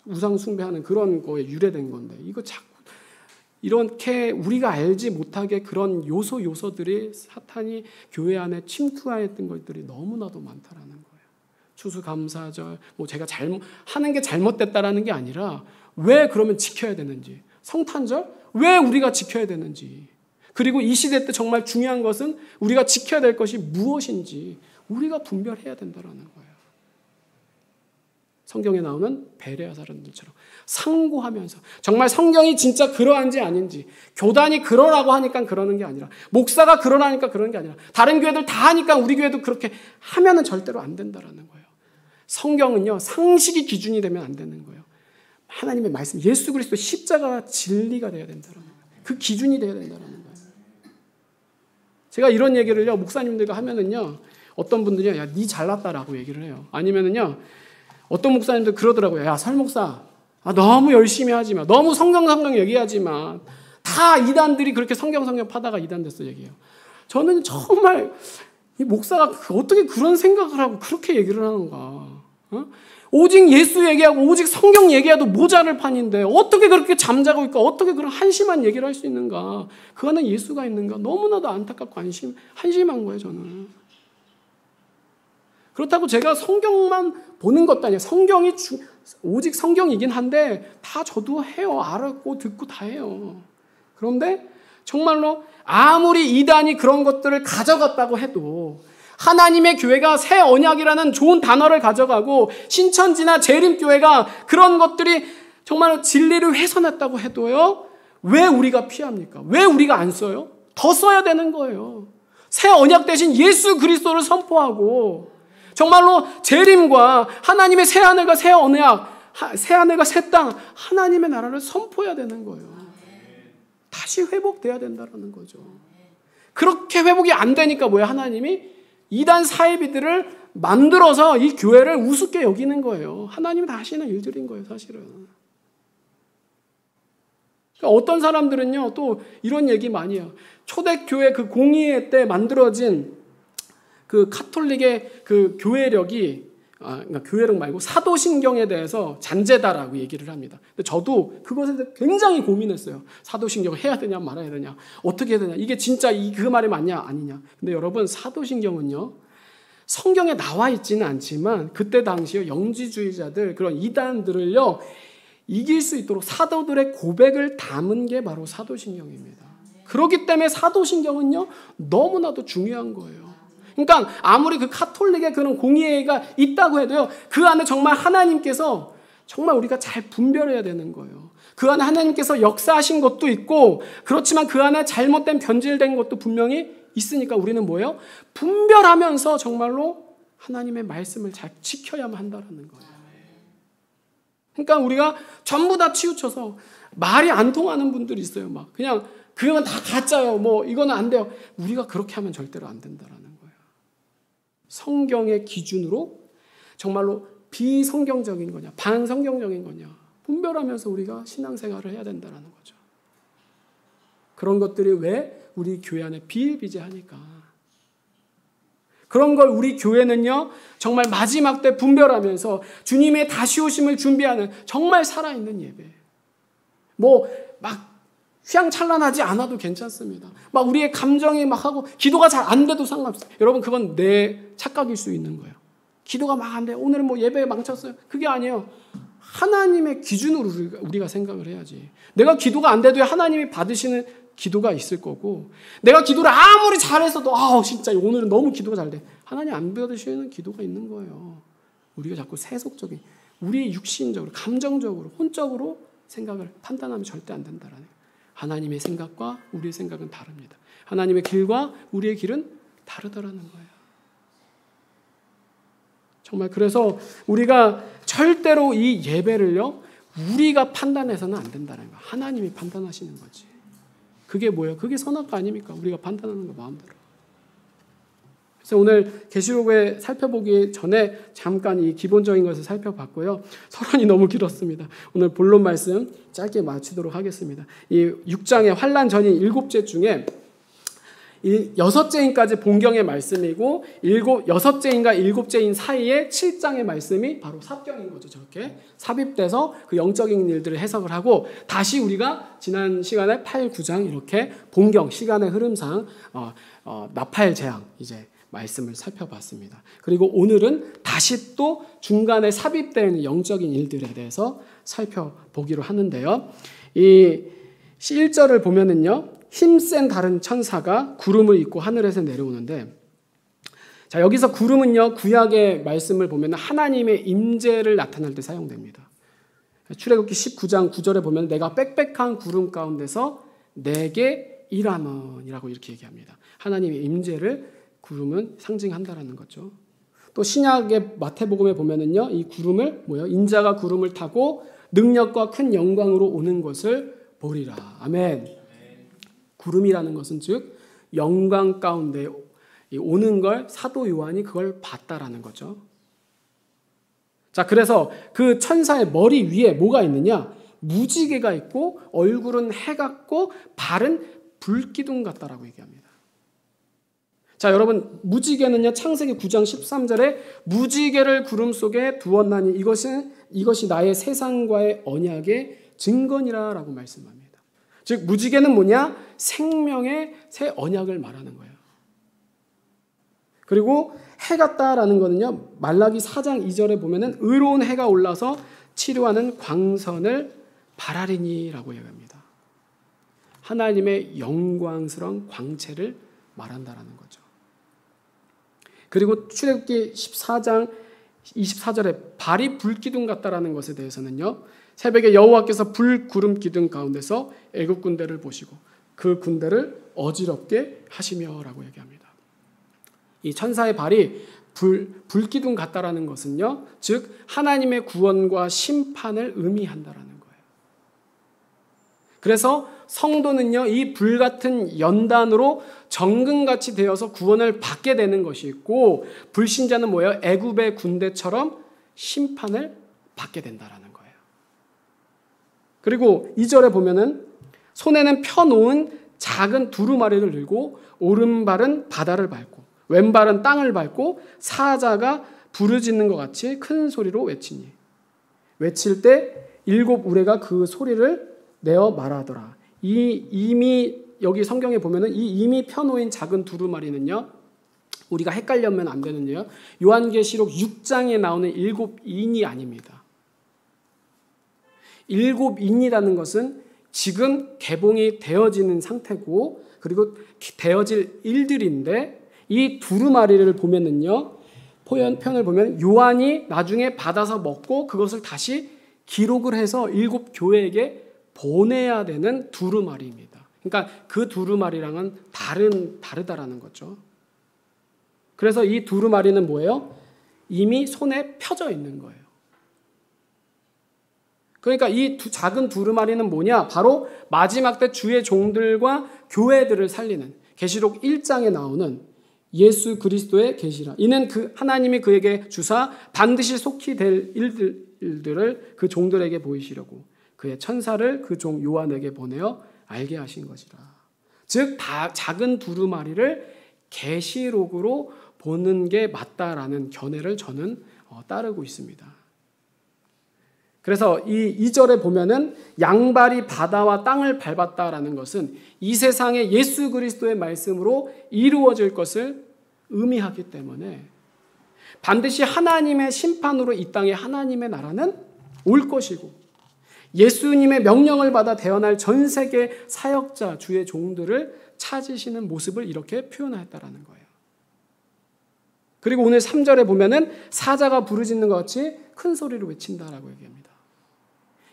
우상 숭배하는 그런 거에 유래된 건데 이거 자꾸 이렇게 우리가 알지 못하게 그런 요소들이 사탄이 교회 안에 침투하였던 것들이 너무나도 많다라는 거예요. 추수감사절, 뭐 제가 하는 게 잘못됐다라는 게 아니라 왜 그러면 지켜야 되는지, 성탄절 왜 우리가 지켜야 되는지, 그리고 이 시대 때 정말 중요한 것은 우리가 지켜야 될 것이 무엇인지 우리가 분별해야 된다라는 거예요. 성경에 나오는 베레아 사람들처럼 상고하면서 정말 성경이 진짜 그러한지 아닌지, 교단이 그러라고 하니까 그러는 게 아니라, 목사가 그러라니까 그러는 게 아니라, 다른 교회들 다 하니까 우리 교회도 그렇게 하면은 절대로 안 된다라는 거예요. 성경은요, 상식이 기준이 되면 안 되는 거예요. 하나님의 말씀, 예수 그리스도 십자가가 진리가 돼야 된다는 거예요. 그 기준이 돼야 된다는 거예요. 제가 이런 얘기를요, 목사님들과 하면은요, 어떤 분들이 야, 니 잘났다라고 얘기를 해요. 아니면은요, 어떤 목사님들 그러더라고요. 야, 설 목사, 너무 열심히 하지 마. 너무 성경 얘기하지 마. 다 이단들이 그렇게 성경 파다가 이단 됐어 얘기해요. 저는 정말 이 목사가 어떻게 그런 생각을 하고 그렇게 얘기를 하는가. 어? 오직 예수 얘기하고 오직 성경 얘기해도 모자랄 판인데 어떻게 그렇게 잠자고 있고 어떻게 그런 한심한 얘기를 할 수 있는가. 그 안에 예수가 있는가. 너무나도 안타깝고 한심한 거예요 저는. 그렇다고 제가 성경만 보는 것도 아니에요. 성경이 오직 성경이긴 한데 다 저도 해요. 알았고 듣고 다 해요. 그런데 정말로 아무리 이단이 그런 것들을 가져갔다고 해도 하나님의 교회가 새 언약이라는 좋은 단어를 가져가고 신천지나 재림교회가 그런 것들이 정말 진리를 훼손했다고 해도요. 왜 우리가 피합니까? 왜 우리가 안 써요? 더 써야 되는 거예요. 새 언약 대신 예수 그리스도를 선포하고 정말로 재림과 하나님의 새 하늘과 새 언약, 새 하늘과 새 땅, 하나님의 나라를 선포해야 되는 거예요. 다시 회복돼야 된다는 거죠. 그렇게 회복이 안 되니까 뭐야? 하나님이 이단 사이비들을 만들어서 이 교회를 우습게 여기는 거예요. 하나님이 다 하시는 일들인 거예요, 사실은. 그러니까 어떤 사람들은요, 또 이런 얘기 많이 해요. 초대교회 그 공의회 때 만들어진 그 카톨릭의 그 교회력이, 그러니까 교회력 말고 사도신경에 대해서 잔재다라고 얘기를 합니다. 근데 저도 그것에 대해 굉장히 고민했어요. 사도신경을 해야 되냐 말아야 되냐, 어떻게 해야 되냐, 이게 진짜 그 말이 맞냐 아니냐. 근데 여러분, 사도신경은요 성경에 나와 있지는 않지만 그때 당시에 영지주의자들, 그런 이단들을요 이길 수 있도록 사도들의 고백을 담은 게 바로 사도신경입니다. 그렇기 때문에 사도신경은요 너무나도 중요한 거예요. 그러니까 아무리 그 카톨릭의 그런 공의회가 있다고 해도요, 그 안에 정말 하나님께서 정말 우리가 잘 분별해야 되는 거예요. 그 안에 하나님께서 역사하신 것도 있고, 그렇지만 그 안에 잘못된 변질된 것도 분명히 있으니까 우리는 뭐예요? 분별하면서 정말로 하나님의 말씀을 잘 지켜야만 한다는 거예요. 그러니까 우리가 전부 다 치우쳐서 말이 안 통하는 분들이 있어요. 막 그냥 그건 다 가짜예요. 뭐 이거는 안 돼요. 우리가 그렇게 하면 절대로 안 된다라는 거예요. 성경의 기준으로 정말로 비성경적인 거냐, 반성경적인 거냐 분별하면서 우리가 신앙생활을 해야 된다는 거죠. 그런 것들이 왜 우리 교회 안에 비일비재하니까. 그런 걸 우리 교회는요 정말 마지막 때 분별하면서 주님의 다시 오심을 준비하는 정말 살아있는 예배. 뭐 막 휘황찬란하지 않아도 괜찮습니다. 막 우리의 감정이 막 하고 기도가 잘 안 돼도 상관없어요. 여러분, 그건 내 착각일 수 있는 거예요. 기도가 막 안 돼요. 오늘은 뭐 예배 망쳤어요. 그게 아니에요. 하나님의 기준으로 우리가 생각을 해야지. 내가 기도가 안 돼도 하나님이 받으시는 기도가 있을 거고, 내가 기도를 아무리 잘해서도 진짜 오늘은 너무 기도가 잘 돼. 하나님 안 받으시는 기도가 있는 거예요. 우리가 자꾸 세속적인, 우리 육신적으로, 감정적으로, 혼적으로 생각을 판단하면 절대 안 된다라는 거예요. 하나님의 생각과 우리의 생각은 다릅니다. 하나님의 길과 우리의 길은 다르다라는 거예요. 정말 그래서 우리가 절대로 이 예배를요 우리가 판단해서는 안 된다는 거예요. 하나님이 판단하시는 거지. 그게 뭐예요? 그게 선악과 아닙니까? 우리가 판단하는 거 마음대로. 그래서 오늘 계시록에 살펴보기 전에 잠깐 이 기본적인 것을 살펴봤고요. 서론이 너무 길었습니다. 오늘 본론 말씀 짧게 마치도록 하겠습니다. 이 6장의 환란 전인 7제 중에 6제인까지 본경의 말씀이고 6제인과 7제인 사이에 7장의 말씀이 바로 삽경인 거죠. 저렇게 삽입돼서 그 영적인 일들을 해석을 하고 다시 우리가 지난 시간에 8, 9장 이렇게 본경 시간의 흐름상 나팔 재앙 이제 말씀을 살펴봤습니다. 그리고 오늘은 다시 또 중간에 삽입된 영적인 일들에 대해서 살펴보기로 하는데요. 이 1절을 보면은요. 힘센 다른 천사가 구름을 입고 하늘에서 내려오는데, 자, 여기서 구름은요, 구약의 말씀을 보면 하나님의 임재를 나타낼 때 사용됩니다. 출애굽기 19장 9절에 보면 내가 빽빽한 구름 가운데서 내게 일하면이라고 이렇게 얘기합니다. 하나님의 임재를 구름은 상징한다라는 거죠. 또 신약의 마태복음에 보면은요, 이 구름을 인자가 구름을 타고 능력과 큰 영광으로 오는 것을 보리라. 아멘. 구름이라는 것은 즉 영광 가운데 오는 걸 사도 요한이 그걸 봤다라는 거죠. 자, 그래서 그 천사의 머리 위에 뭐가 있느냐? 무지개가 있고 얼굴은 해 같고 발은 불기둥 같다라고 얘기합니다. 자, 여러분, 무지개는요, 창세기 9장 13절에 무지개를 구름 속에 두었나니 이것이 나의 세상과의 언약의 증거니라라고 말씀합니다. 즉 무지개는 뭐냐? 생명의 새 언약을 말하는 거예요. 그리고 해 같다라는 거는요, 말라기 4장 2절에 보면은 의로운 해가 올라서 치료하는 광선을 바라리니라고 얘기합니다. 하나님의 영광스러운 광채를 말한다라는 거죠. 그리고 출애굽기 14장 24절에 발이 불기둥 같다라는 것에 대해서는요, 새벽에 여호와께서 불 구름 기둥 가운데서 애굽 군대를 보시고 그 군대를 어지럽게 하시며라고 얘기합니다. 이 천사의 발이 불기둥 같다라는 것은요, 즉 하나님의 구원과 심판을 의미한다라는 거예요. 그래서 성도는요, 이 불같은 연단으로 정금같이 되어서 구원을 받게 되는 것이 있고, 불신자는 뭐예요? 애굽의 군대처럼 심판을 받게 된다라는 거예요. 그리고 2절에 보면은 손에는 펴놓은 작은 두루마리를 들고 오른발은 바다를 밟고 왼발은 땅을 밟고 사자가 부르짖는 것 같이 큰 소리로 외치니 외칠 때 7 우레가 그 소리를 내어 말하더라. 이미 여기 성경에 보면은 이 이미 펴놓인 작은 두루마리는요, 우리가 헷갈려면 안 되는데요, 요한계시록 6장에 나오는 7인이 아닙니다. 7인이라는 것은 지금 개봉이 되어지는 상태고, 그리고 되어질 일들인데, 이 두루마리를 보면은요, 편을 보면 요한이 나중에 받아서 먹고 그것을 다시 기록을 해서 7 교회에게 보내야 되는 두루마리입니다. 그러니까 그 두루마리랑은 다르다라는 거죠. 그래서 이 두루마리는 뭐예요? 이미 손에 펴져 있는 거예요. 그러니까 이 작은 두루마리는 뭐냐? 바로 마지막 때 주의 종들과 교회들을 살리는 계시록 1장에 나오는 예수 그리스도의 계시라. 이는 하나님이 그에게 주사 반드시 속히 될 일들을 그 종들에게 보이시려고 그의 천사를 그 종 요한에게 보내어 알게 하신 것이라. 즉 작은 두루마리를 계시록으로 보는 게 맞다라는 견해를 저는 따르고 있습니다. 그래서 이 2절에 보면은 양발이 바다와 땅을 밟았다라는 것은 이 세상에 예수 그리스도의 말씀으로 이루어질 것을 의미하기 때문에 반드시 하나님의 심판으로 이 땅에 하나님의 나라는 올 것이고, 예수님의 명령을 받아 태어날 전 세계 사역자 주의 종들을 찾으시는 모습을 이렇게 표현했다라는 거예요. 그리고 오늘 3절에 보면은 사자가 부르짖는 것 같이 큰 소리로 외친다라고 얘기합니다.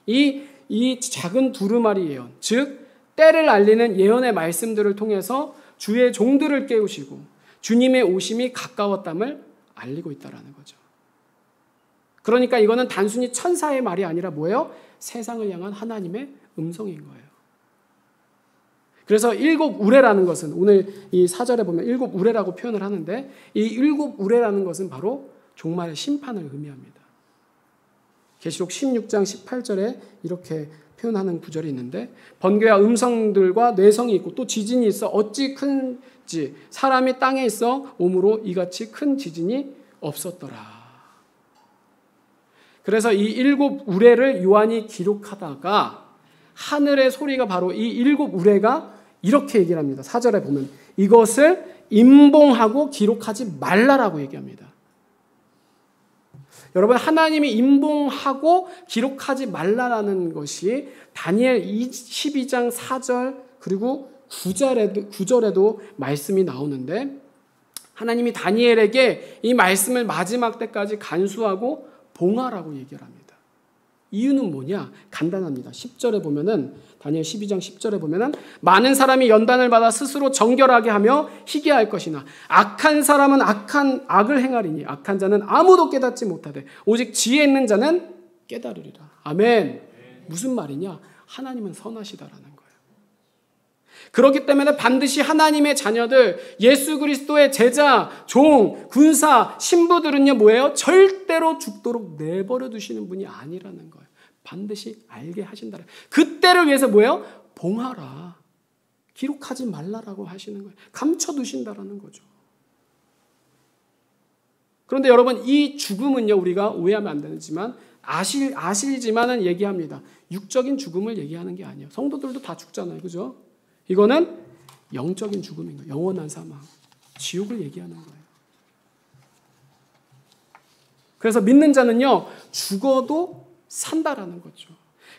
이 작은 두루마리 예언, 즉 때를 알리는 예언의 말씀들을 통해서 주의 종들을 깨우시고 주님의 오심이 가까웠담을 알리고 있다라는 거죠. 그러니까 이거는 단순히 천사의 말이 아니라 뭐예요? 세상을 향한 하나님의 음성인 거예요. 그래서 일곱 우레라는 것은 오늘 이 4절에 보면 일곱 우레라고 표현을 하는데 이 일곱 우레라는 것은 바로 종말의 심판을 의미합니다. 계시록 16장 18절에 이렇게 표현하는 구절이 있는데 번개와 음성들과 뇌성이 있고 또 지진이 있어 어찌 큰지 사람이 땅에 있어 오므로 이같이 큰 지진이 없었더라. 그래서 이 일곱 우레를 요한이 기록하다가 하늘의 소리가 바로 이 일곱 우레가 이렇게 얘기를 합니다. 4절에 보면 이것을 임봉하고 기록하지 말라라고 얘기합니다. 여러분 여러분이 임봉하고 기록하지 말라라는 것이 다니엘 12장 4절 그리고 9절에도 말씀이 나오는데 하나님이 다니엘에게 이 말씀을 마지막 때까지 간수하고 봉하라고 얘기를 합니다. 이유는 뭐냐? 간단합니다. 10절에 보면은 다니엘 12장 10절에 보면은 많은 사람이 연단을 받아 스스로 정결하게 하며 희귀할 것이나 악한 사람은 악을 행하리니 악한 자는 아무도 깨닫지 못하되 오직 지혜 있는 자는 깨달으리라. 아멘. 무슨 말이냐? 하나님은 선하시다라는 거예요. 그렇기 때문에 반드시 하나님의 자녀들, 예수 그리스도의 제자, 종, 군사, 신부들은요 뭐예요? 절대로 죽도록 내버려 두시는 분이 아니라는 거예요. 반드시 알게 하신다. 그때를 위해서 뭐예요? 봉하라. 기록하지 말라라고 하시는 거예요. 감춰두신다라는 거죠. 그런데 여러분 이 죽음은요 우리가 오해하면 안 되지만 아시지만은 얘기합니다. 육적인 죽음을 얘기하는 게 아니에요. 성도들도 다 죽잖아요. 그죠? 이거는 영적인 죽음인 거예요. 영원한 사망. 지옥을 얘기하는 거예요. 그래서 믿는 자는요 죽어도 산다라는 거죠.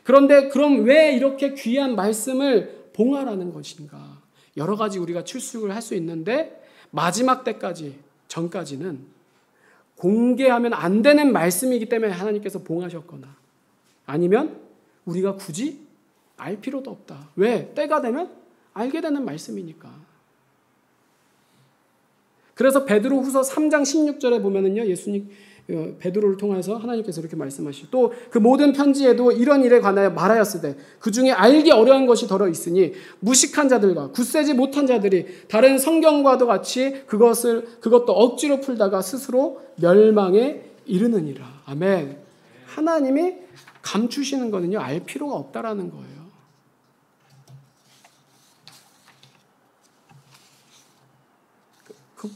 그런데 그럼 왜 이렇게 귀한 말씀을 봉하라는 것인가? 여러 가지 우리가 추측을 할 수 있는데 마지막 때까지 전까지는 공개하면 안 되는 말씀이기 때문에 하나님께서 봉하셨거나 아니면 우리가 굳이 알 필요도 없다. 왜? 때가 되면 알게 되는 말씀이니까. 그래서 베드로후서 3장 16절에 보면은요 예수님 베드로를 통해서 하나님께서 이렇게 말씀하시고 또 그 모든 편지에도 이런 일에 관하여 말하였으되 그 중에 알기 어려운 것이 더러 있으니 무식한 자들과 굳세지 못한 자들이 다른 성경과도 같이 그것도 억지로 풀다가 스스로 멸망에 이르느니라. 아멘. 하나님이 감추시는 거는요 알 필요가 없다라는 거예요.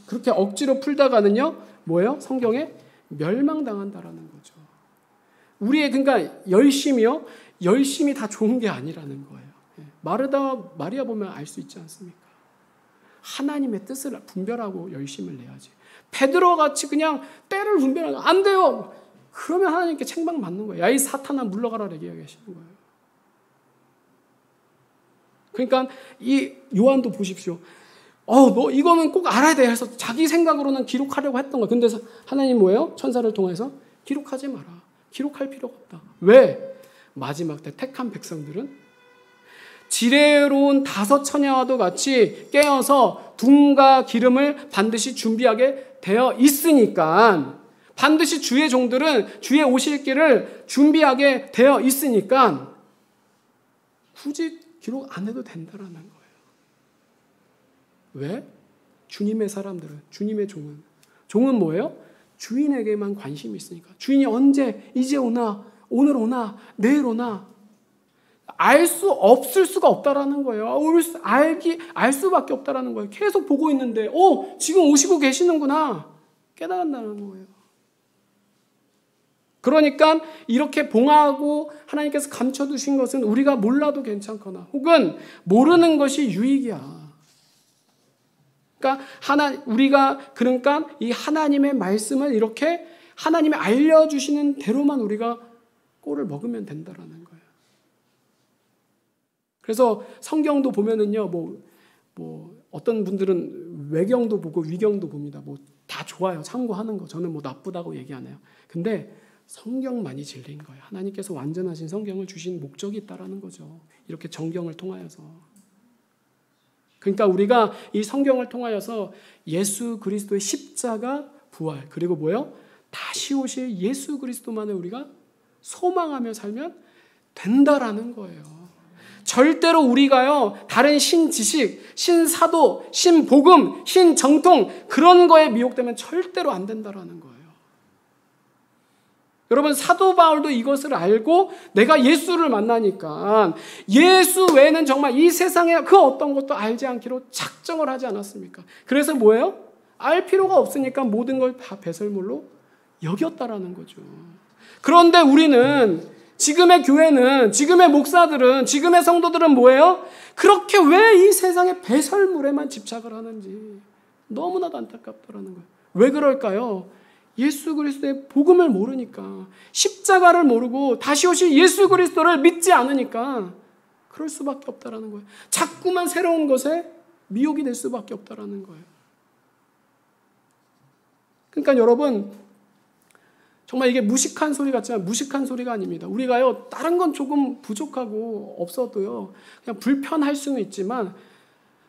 그렇게 억지로 풀다가는요 뭐예요? 성경에 멸망당한다라는 거죠. 우리의 그러니까 열심이 다 좋은 게 아니라는 거예요. 마리아 보면 알 수 있지 않습니까? 하나님의 뜻을 분별하고 열심을 내야지. 베드로 같이 그냥 때를 분별하고 안 돼요. 그러면 하나님께 책망 받는 거예요. 야 이 사탄아 물러가라 얘기하시는 거예요. 그러니까 이 요한도 보십시오. 너 이거는 꼭 알아야 돼 해서 자기 생각으로는 기록하려고 했던 거예요. 근데 하나님 뭐예요? 천사를 통해서 기록하지 마라. 기록할 필요가 없다. 왜? 마지막 때 택한 백성들은 지혜로운 5 처녀와도 같이 깨어서 둠과 기름을 반드시 준비하게 되어 있으니까 반드시 주의 종들은 주의 오실 길을 준비하게 되어 있으니까 굳이 기록 안 해도 된다라는 거예요. 왜? 주님의 사람들은, 주님의 종은 뭐예요? 주인에게만 관심이 있으니까. 주인이 언제, 이제 오나, 오늘 오나, 내일 오나, 알 수 없을 수가 없다라는 거예요. 알 수밖에 없다라는 거예요. 계속 보고 있는데, 지금 오시고 계시는구나. 깨달은다는 거예요. 그러니까 이렇게 봉하고 하나님께서 감춰두신 것은 우리가 몰라도 괜찮거나 혹은 모르는 것이 유익이야. 그러니까 이 하나님의 말씀을 이렇게 하나님이 알려주시는 대로만 우리가 꼴을 먹으면 된다라는 거예요. 그래서 성경도 보면은요, 어떤 분들은 외경도 보고 위경도 봅니다. 다 좋아요. 참고하는 거. 저는 나쁘다고 얘기 안 해요. 근데 성경만이 진리인 거예요. 하나님께서 완전하신 성경을 주신 목적이 있다라는 거죠. 이렇게 정경을 통하여서. 그러니까 우리가 이 성경을 통하여서 예수 그리스도의 십자가 부활 그리고 뭐예요? 다시 오실 예수 그리스도만을 우리가 소망하며 살면 된다라는 거예요. 절대로 우리가요, 다른 신지식, 신사도, 신복음, 신정통 그런 거에 미혹되면 절대로 안 된다라는 거예요. 여러분, 사도 바울도 이것을 알고 내가 예수를 만나니까 예수 외에는 정말 이 세상에 그 어떤 것도 알지 않기로 작정을 하지 않았습니까? 그래서 뭐예요? 알 필요가 없으니까 모든 걸 다 배설물로 여겼다라는 거죠. 그런데 우리는, 지금의 교회는, 지금의 목사들은, 지금의 성도들은 뭐예요? 그렇게 왜 이 세상의 배설물에만 집착을 하는지 너무나도 안타깝다라는 거예요. 왜 그럴까요? 예수 그리스도의 복음을 모르니까, 십자가를 모르고 다시 오실 예수 그리스도를 믿지 않으니까 그럴 수밖에 없다라는 거예요. 자꾸만 새로운 것에 미혹이 될 수밖에 없다라는 거예요. 그러니까 여러분, 정말 이게 무식한 소리 같지만 무식한 소리가 아닙니다. 우리가요, 다른 건 조금 부족하고 없어도요, 그냥 불편할 수는 있지만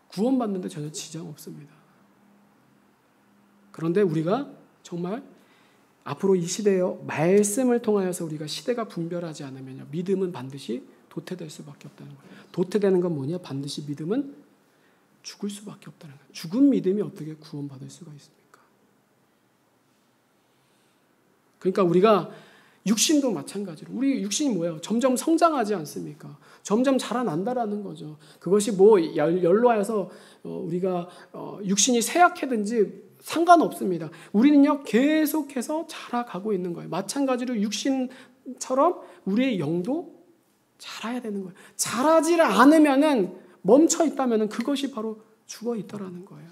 구원받는데 전혀 지장 없습니다. 그런데 우리가 정말 앞으로 이 시대의 말씀을 통하여서 우리가 시대가 분별하지 않으면요, 믿음은 반드시 도태될 수밖에 없다는 거예요. 도태되는 건 뭐냐? 반드시 믿음은 죽을 수밖에 없다는 거예요. 죽은 믿음이 어떻게 구원받을 수가 있습니까? 그러니까 우리가 육신도 마찬가지로, 우리 육신이 뭐예요? 점점 성장하지 않습니까? 점점 자라난다라는 거죠. 그것이 뭐 연로하여서 우리가 육신이 쇠약해든지 상관없습니다. 우리는요, 계속해서 자라가고 있는 거예요. 마찬가지로 육신처럼 우리의 영도 자라야 되는 거예요. 자라지 않으면은, 멈춰 있다면은 그것이 바로 죽어 있다라는 거예요.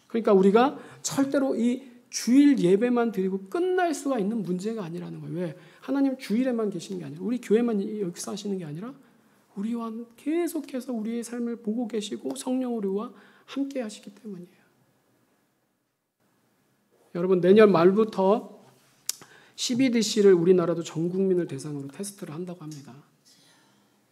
그러니까 우리가 절대로 이 주일 예배만 드리고 끝날 수가 있는 문제가 아니라는 거예요. 왜? 하나님 주일에만 계시는 게 아니라, 우리 교회만 역사하시는 게 아니라 우리와 계속해서 우리의 삶을 보고 계시고 성령으로와 함께 하시기 때문이에요. 여러분, 내년 말부터 CBDC를 우리나라도 전 국민을 대상으로 테스트를 한다고 합니다.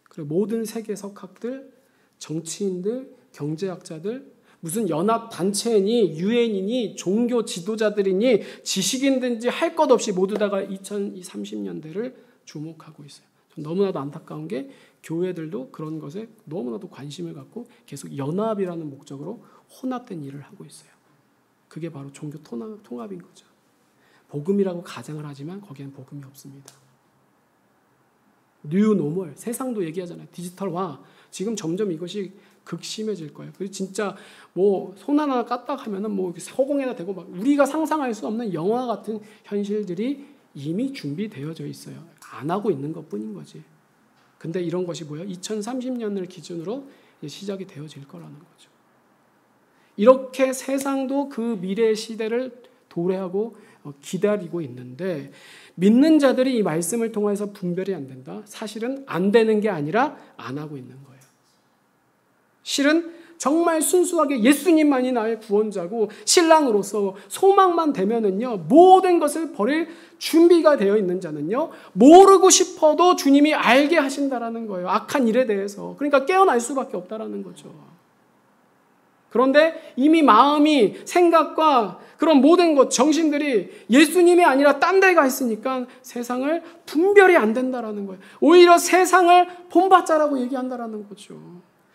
그리고 모든 세계 석학들, 정치인들, 경제학자들, 무슨 연합단체니 유엔이니 종교 지도자들이니 지식인든지 할 것 없이 모두 다가 2030년대를 주목하고 있어요. 전 너무나도 안타까운 게 교회들도 그런 것에 너무나도 관심을 갖고 계속 연합이라는 목적으로 혼합된 일을 하고 있어요. 그게 바로 종교 통합인 거죠. 복음이라고 가정을 하지만 거기에는 복음이 없습니다. 뉴 노멀, 세상도 얘기하잖아요. 디지털화. 지금 점점 이것이 극심해질 거예요. 그리고 진짜 뭐 손 하나 까딱 하면은 뭐 허공에다 대고 막 우리가 상상할 수 없는 영화 같은 현실들이 이미 준비되어져 있어요. 안 하고 있는 것뿐인 거지. 근데 이런 것이 뭐예요? 2030년을 기준으로 시작이 되어질 거라는 거죠. 이렇게 세상도 그 미래 시대를 도래하고 기다리고 있는데, 믿는 자들이 이 말씀을 통해서 분별이 안 된다? 사실은 안 되는 게 아니라 안 하고 있는 거예요. 실은 정말 순수하게 예수님만이 나의 구원자고 신랑으로서 소망만 되면은요, 모든 것을 버릴 준비가 되어 있는 자는요, 모르고 싶어도 주님이 알게 하신다라는 거예요. 악한 일에 대해서. 그러니까 깨어날 수밖에 없다라는 거죠. 그런데 이미 마음이, 생각과 그런 모든 것, 정신들이 예수님이 아니라 딴 데 가 있으니까 세상을 분별이 안 된다라는 거예요. 오히려 세상을 본받자라고 얘기한다라는 거죠.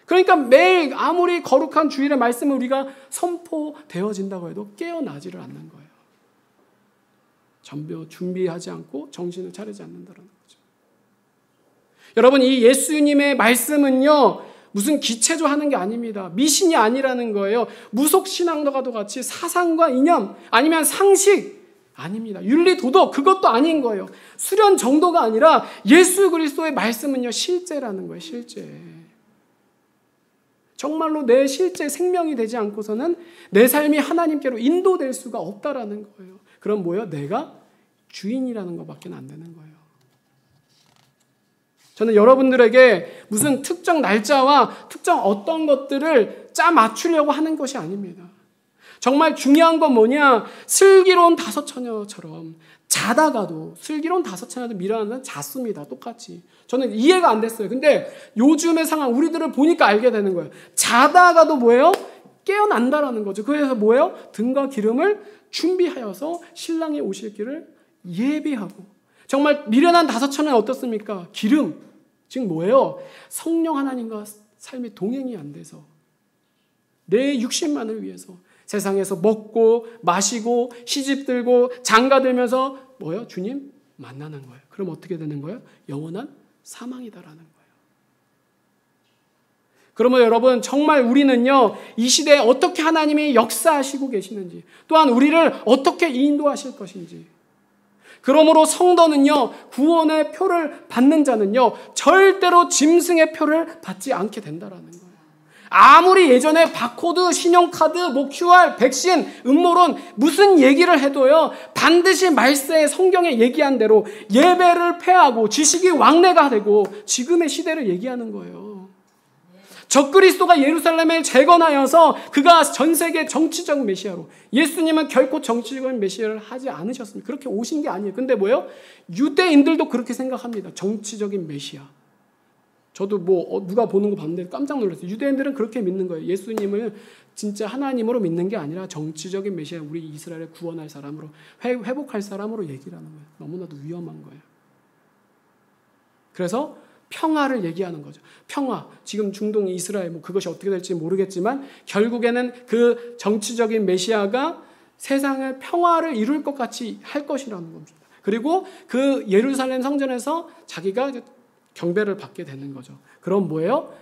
그러니까 매일 아무리 거룩한 주일의 말씀을 우리가 선포되어진다고 해도 깨어나지를 않는 거예요. 전혀 준비하지 않고 정신을 차리지 않는다는 거죠. 여러분, 이 예수님의 말씀은요, 무슨 기체조 하는 게 아닙니다. 미신이 아니라는 거예요. 무속신앙과도 같이 사상과 이념 아니면 상식 아닙니다. 윤리 도덕 그것도 아닌 거예요. 수련 정도가 아니라 예수 그리스도의 말씀은요, 실제라는 거예요. 실제. 정말로 내 실제 생명이 되지 않고서는 내 삶이 하나님께로 인도될 수가 없다라는 거예요. 그럼 뭐예요? 내가 주인이라는 것밖에 안 되는 거예요. 저는 여러분들에게 무슨 특정 날짜와 특정 어떤 것들을 짜 맞추려고 하는 것이 아닙니다. 정말 중요한 건 뭐냐? 슬기로운 다섯 처녀처럼 자다가도, 슬기로운 다섯 처녀도 미라는 잤습니다. 똑같이. 저는 이해가 안 됐어요. 근데 요즘의 상황, 우리들을 보니까 알게 되는 거예요. 자다가도 뭐예요? 깨어난다라는 거죠. 그래서 뭐예요? 등과 기름을 준비하여서 신랑이 오실 길을 예비하고. 정말 미련한 다섯 처녀는 어떻습니까? 기름, 즉 뭐예요? 성령 하나님과 삶이 동행이 안 돼서 내 육신만을 위해서 세상에서 먹고 마시고 시집들고 장가들면서 뭐예요? 주님 만나는 거예요. 그럼 어떻게 되는 거예요? 영원한 사망이다라는 거예요. 그러면 여러분 정말 우리는요 이 시대에 어떻게 하나님이 역사하시고 계시는지 또한 우리를 어떻게 인도하실 것인지 그러므로 성도는요 구원의 표를 받는 자는요 절대로 짐승의 표를 받지 않게 된다라는 거예요. 아무리 예전에 바코드, 신용카드, 뭐 QR, 백신, 음모론 무슨 얘기를 해도요 반드시 말세에 성경에 얘기한 대로 예배를 폐하고 지식이 왕래가 되고 지금의 시대를 얘기하는 거예요. 적그리스도가 예루살렘을 재건하여서 그가 전 세계 정치적 메시아로 예수님은 결코 정치적인 메시아를 하지 않으셨습니다. 그렇게 오신 게 아니에요. 근데 뭐예요? 유대인들도 그렇게 생각합니다. 정치적인 메시아. 저도 뭐 누가 보는 거 봤는데 깜짝 놀랐어요. 유대인들은 그렇게 믿는 거예요. 예수님을 진짜 하나님으로 믿는 게 아니라 정치적인 메시아, 우리 이스라엘을 구원할 사람으로 회복할 사람으로 얘기를 하는 거예요. 너무나도 위험한 거예요. 그래서 평화를 얘기하는 거죠. 평화. 지금 중동 이스라엘 뭐 그것이 어떻게 될지 모르겠지만 결국에는 그 정치적인 메시아가 세상의 평화를 이룰 것 같이 할 것이라는 겁니다. 그리고 그 예루살렘 성전에서 자기가 경배를 받게 되는 거죠. 그럼 뭐예요?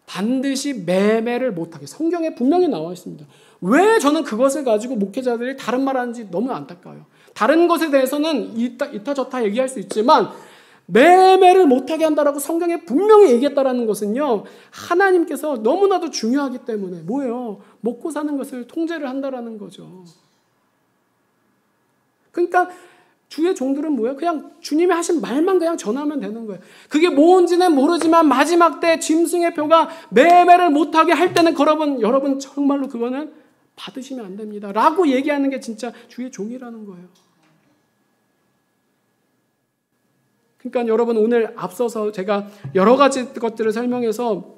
반드시 매매를 못하게. 성경에 분명히 나와 있습니다. 왜 저는 그것을 가지고 목회자들이 다른 말 하는지 너무 안타까워요. 다른 것에 대해서는 이타 저타 얘기할 수 있지만 매매를 못하게 한다라고 성경에 분명히 얘기했다라는 것은요 하나님께서 너무나도 중요하기 때문에 뭐예요? 먹고 사는 것을 통제를 한다라는 거죠. 그러니까 주의 종들은 뭐예요? 그냥 주님이 하신 말만 그냥 전하면 되는 거예요. 그게 뭔지는 모르지만 마지막 때 짐승의 표가 매매를 못하게 할 때는 여러분 정말로 그거는 받으시면 안 됩니다 라고 얘기하는 게 진짜 주의 종이라는 거예요. 그러니까 여러분 오늘 앞서서 제가 여러 가지 것들을 설명해서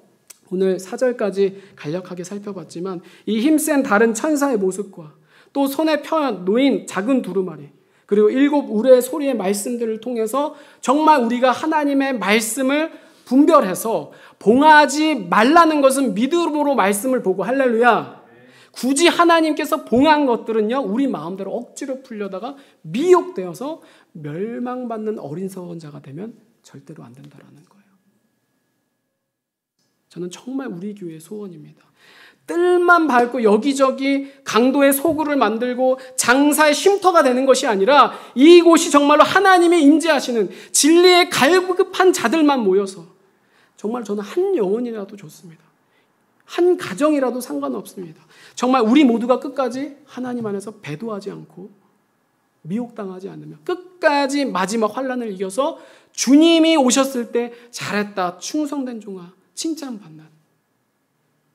오늘 4절까지 간략하게 살펴봤지만 이 힘센 다른 천사의 모습과 또 손에 놓인 작은 두루마리 그리고 7 우레의 소리의 말씀들을 통해서 정말 우리가 하나님의 말씀을 분별해서 봉하지 말라는 것은 믿음으로 말씀을 보고 할렐루야. 굳이 하나님께서 봉한 것들은요 우리 마음대로 억지로 풀려다가 미혹되어서 멸망받는 어린 선자가 되면 절대로 안 된다라는 거예요. 저는 정말 우리 교회의 소원입니다. 뜰만 밟고 여기저기 강도의 소굴을 만들고 장사의 쉼터가 되는 것이 아니라 이곳이 정말로 하나님이 임재하시는 진리의 갈급한 자들만 모여서 정말 저는 한 영혼이라도 좋습니다. 한 가정이라도 상관없습니다. 정말 우리 모두가 끝까지 하나님 안에서 배도하지 않고 미혹당하지 않으면 끝까지 마지막 환난을 이겨서 주님이 오셨을 때 잘했다 충성된 종아 칭찬받는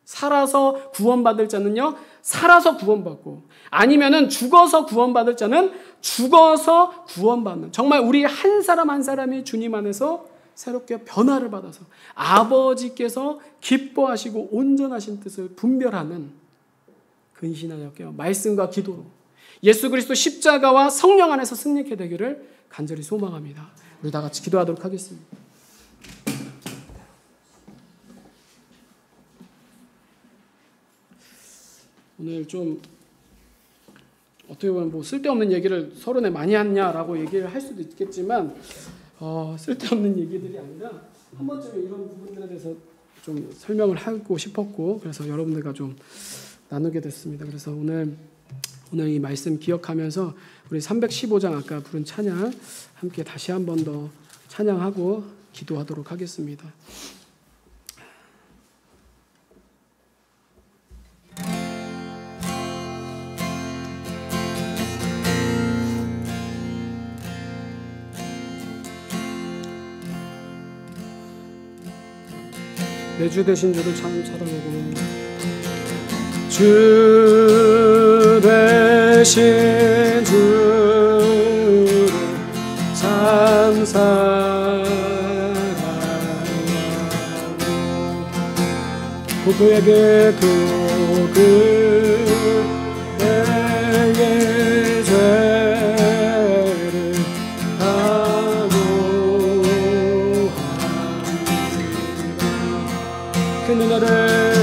살아서 구원받을 자는요 살아서 구원받고 아니면은 죽어서 구원받을 자는 죽어서 구원받는 정말 우리 한 사람 한 사람이 주님 안에서 새롭게 변화를 받아서 아버지께서 기뻐하시고 온전하신 뜻을 분별하는 근신하여 말씀과 기도로 예수 그리스도 십자가와 성령 안에서 승리케 되기를 간절히 소망합니다. 우리 다 같이 기도하도록 하겠습니다. 오늘 좀 어떻게 보면 뭐 쓸데없는 얘기를 서론에 많이 했냐라고 얘기를 할 수도 있겠지만 쓸데없는 얘기들이 아니라 한 번쯤 이런 부분들에 대해서 좀 설명을 하고 싶었고 그래서 여러분들과 좀 나누게 됐습니다. 그래서 오늘 이 말씀 기억하면서 우리 315장 아까 부른 찬양 함께 다시 한 번 더 찬양하고 기도하도록 하겠습니다. 내 주 되신 주를 참 사랑하고 주 되신 주를 참 사랑하고 그에게 내게 죄를 사고하니 은혜를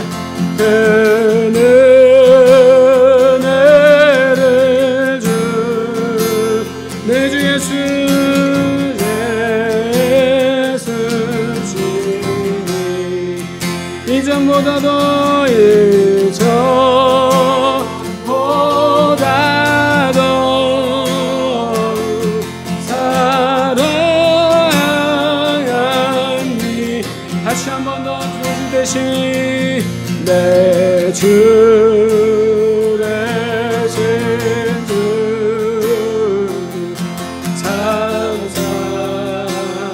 주 내 주 예수 이전보다 더 이전보다 더 사랑하니 다시 한 번 더 주 대신 내 주 대신 주 참 사랑하고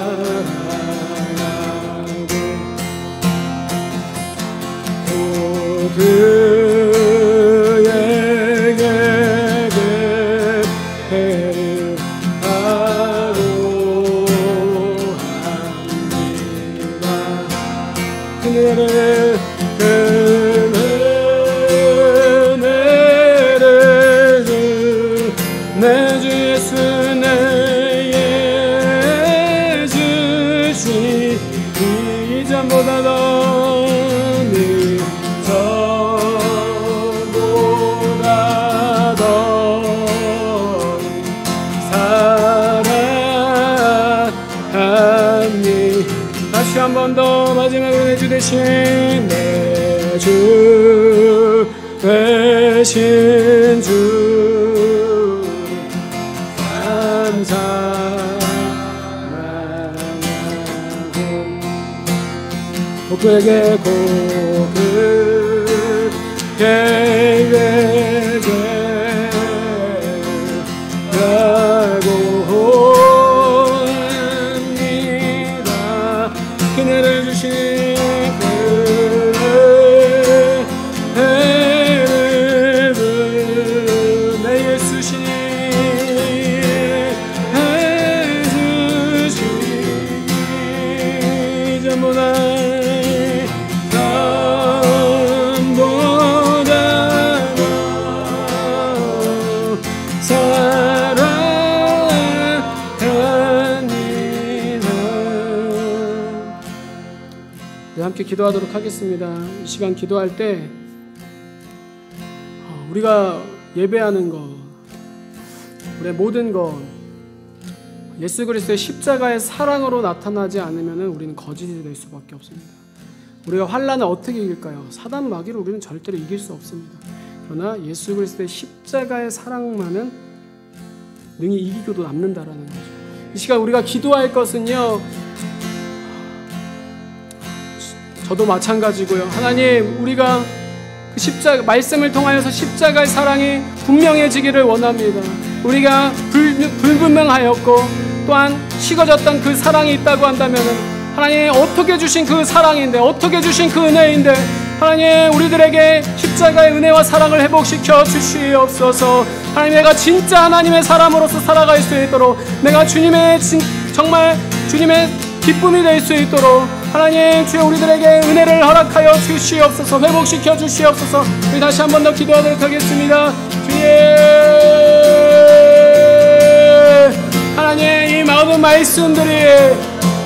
그에게 배를 하고 합니다. 그네를 내 주 예수 내게 주시니 이전보다 더 이전보다 더 사랑하니 다시 한 번 더 마지막으로 내 주 대신 내 주 대신 주 감사하고 그에게 가고 합니다. 그네를 주신 내 예수시니 이전보다 함께 기도하도록 하겠습니다. 이 시간 기도할 때 우리가 예배하는 것, 우리의 모든 것 예수 그리스도의 십자가의 사랑으로 나타나지 않으면 우리는 거짓이 될 수밖에 없습니다. 우리가 환난을 어떻게 이길까요? 사단 마귀를 우리는 절대로 이길 수 없습니다. 그러나 예수 그리스도의 십자가의 사랑만은 능히 이기고도 남는다라는 거죠. 이 시간 우리가 기도할 것은요, 저도 마찬가지고요. 하나님, 우리가 그 십자가 말씀을 통하여서 십자가의 사랑이 분명해지기를 원합니다. 우리가 불분명하였고 또한 식어졌던 그 사랑이 있다고 한다면 하나님 어떻게 주신 그 사랑인데, 어떻게 주신 그 은혜인데 하나님 우리들에게 십자가의 은혜와 사랑을 회복시켜 주시옵소서. 하나님, 내가 진짜 하나님의 사람으로서 살아갈 수 있도록, 내가 주님의 정말 주님의 기쁨이 될 수 있도록 하나님 주여 우리들에게 은혜를 허락하여 주시옵소서. 회복시켜 주시옵소서. 우리 다시 한 번 더 기도하도록 하겠습니다. 주님, 하나님 이 모든 말씀들이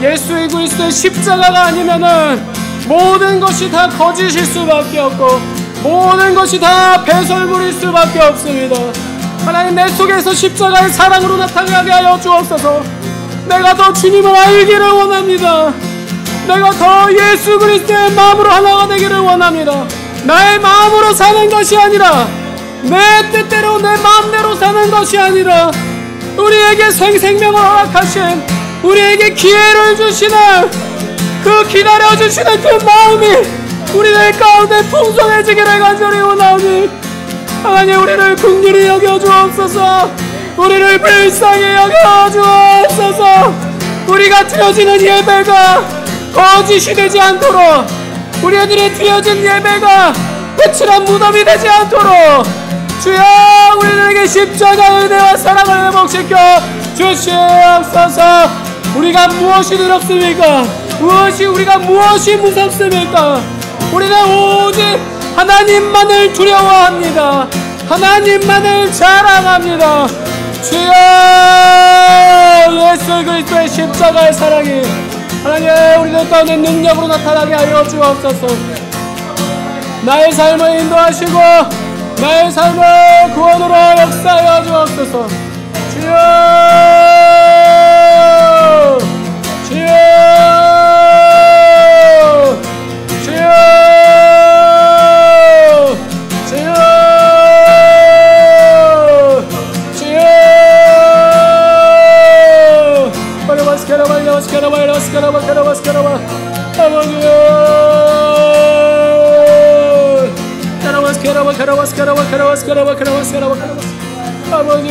예수 그리스도의 십자가가 아니면은 모든 것이 다 거짓일 수밖에 없고 모든 것이 다 배설물일 수밖에 없습니다. 하나님, 내 속에서 십자가의 사랑으로 나타나게 하여 주옵소서. 내가 더 주님을 알기를 원합니다. 내가 더 예수 그리스도의 마음으로 하나가 되기를 원합니다. 나의 마음으로 사는 것이 아니라 내 뜻대로 내 마음대로 사는 것이 아니라 우리에게 생명을 허락하신, 우리에게 기회를 주시는 그 기다려주시는 그 마음이 우리들 가운데 풍성해지기를 간절히 원하오니 하나님, 우리를 긍휼히 여겨주옵소서. 우리를 불쌍히 여겨주옵소서. 우리가 드려지는 예배가 거짓이 되지 않도록, 우리들이 드려진 예배가 거칠한 무덤이 되지 않도록 주여 우리들에게 십자가의 은혜와 사랑을 회복시켜 주시옵소서. 우리가 무엇이 두렵습니까? 우리가 무엇이 무섭습니까? 우리는 오직 하나님만을 두려워합니다. 하나님만을 자랑합니다. 주여, 예수 그리스도의 십자가의 사랑이 하나님 우리들 가운데 능력으로 나타나게 하여 주옵소서. 나의 삶을 인도하시고 나의 삶을 구원으로 역사하여 주옵소서. 주여 주여 주여 주여 주여 바라바스케라바 아버지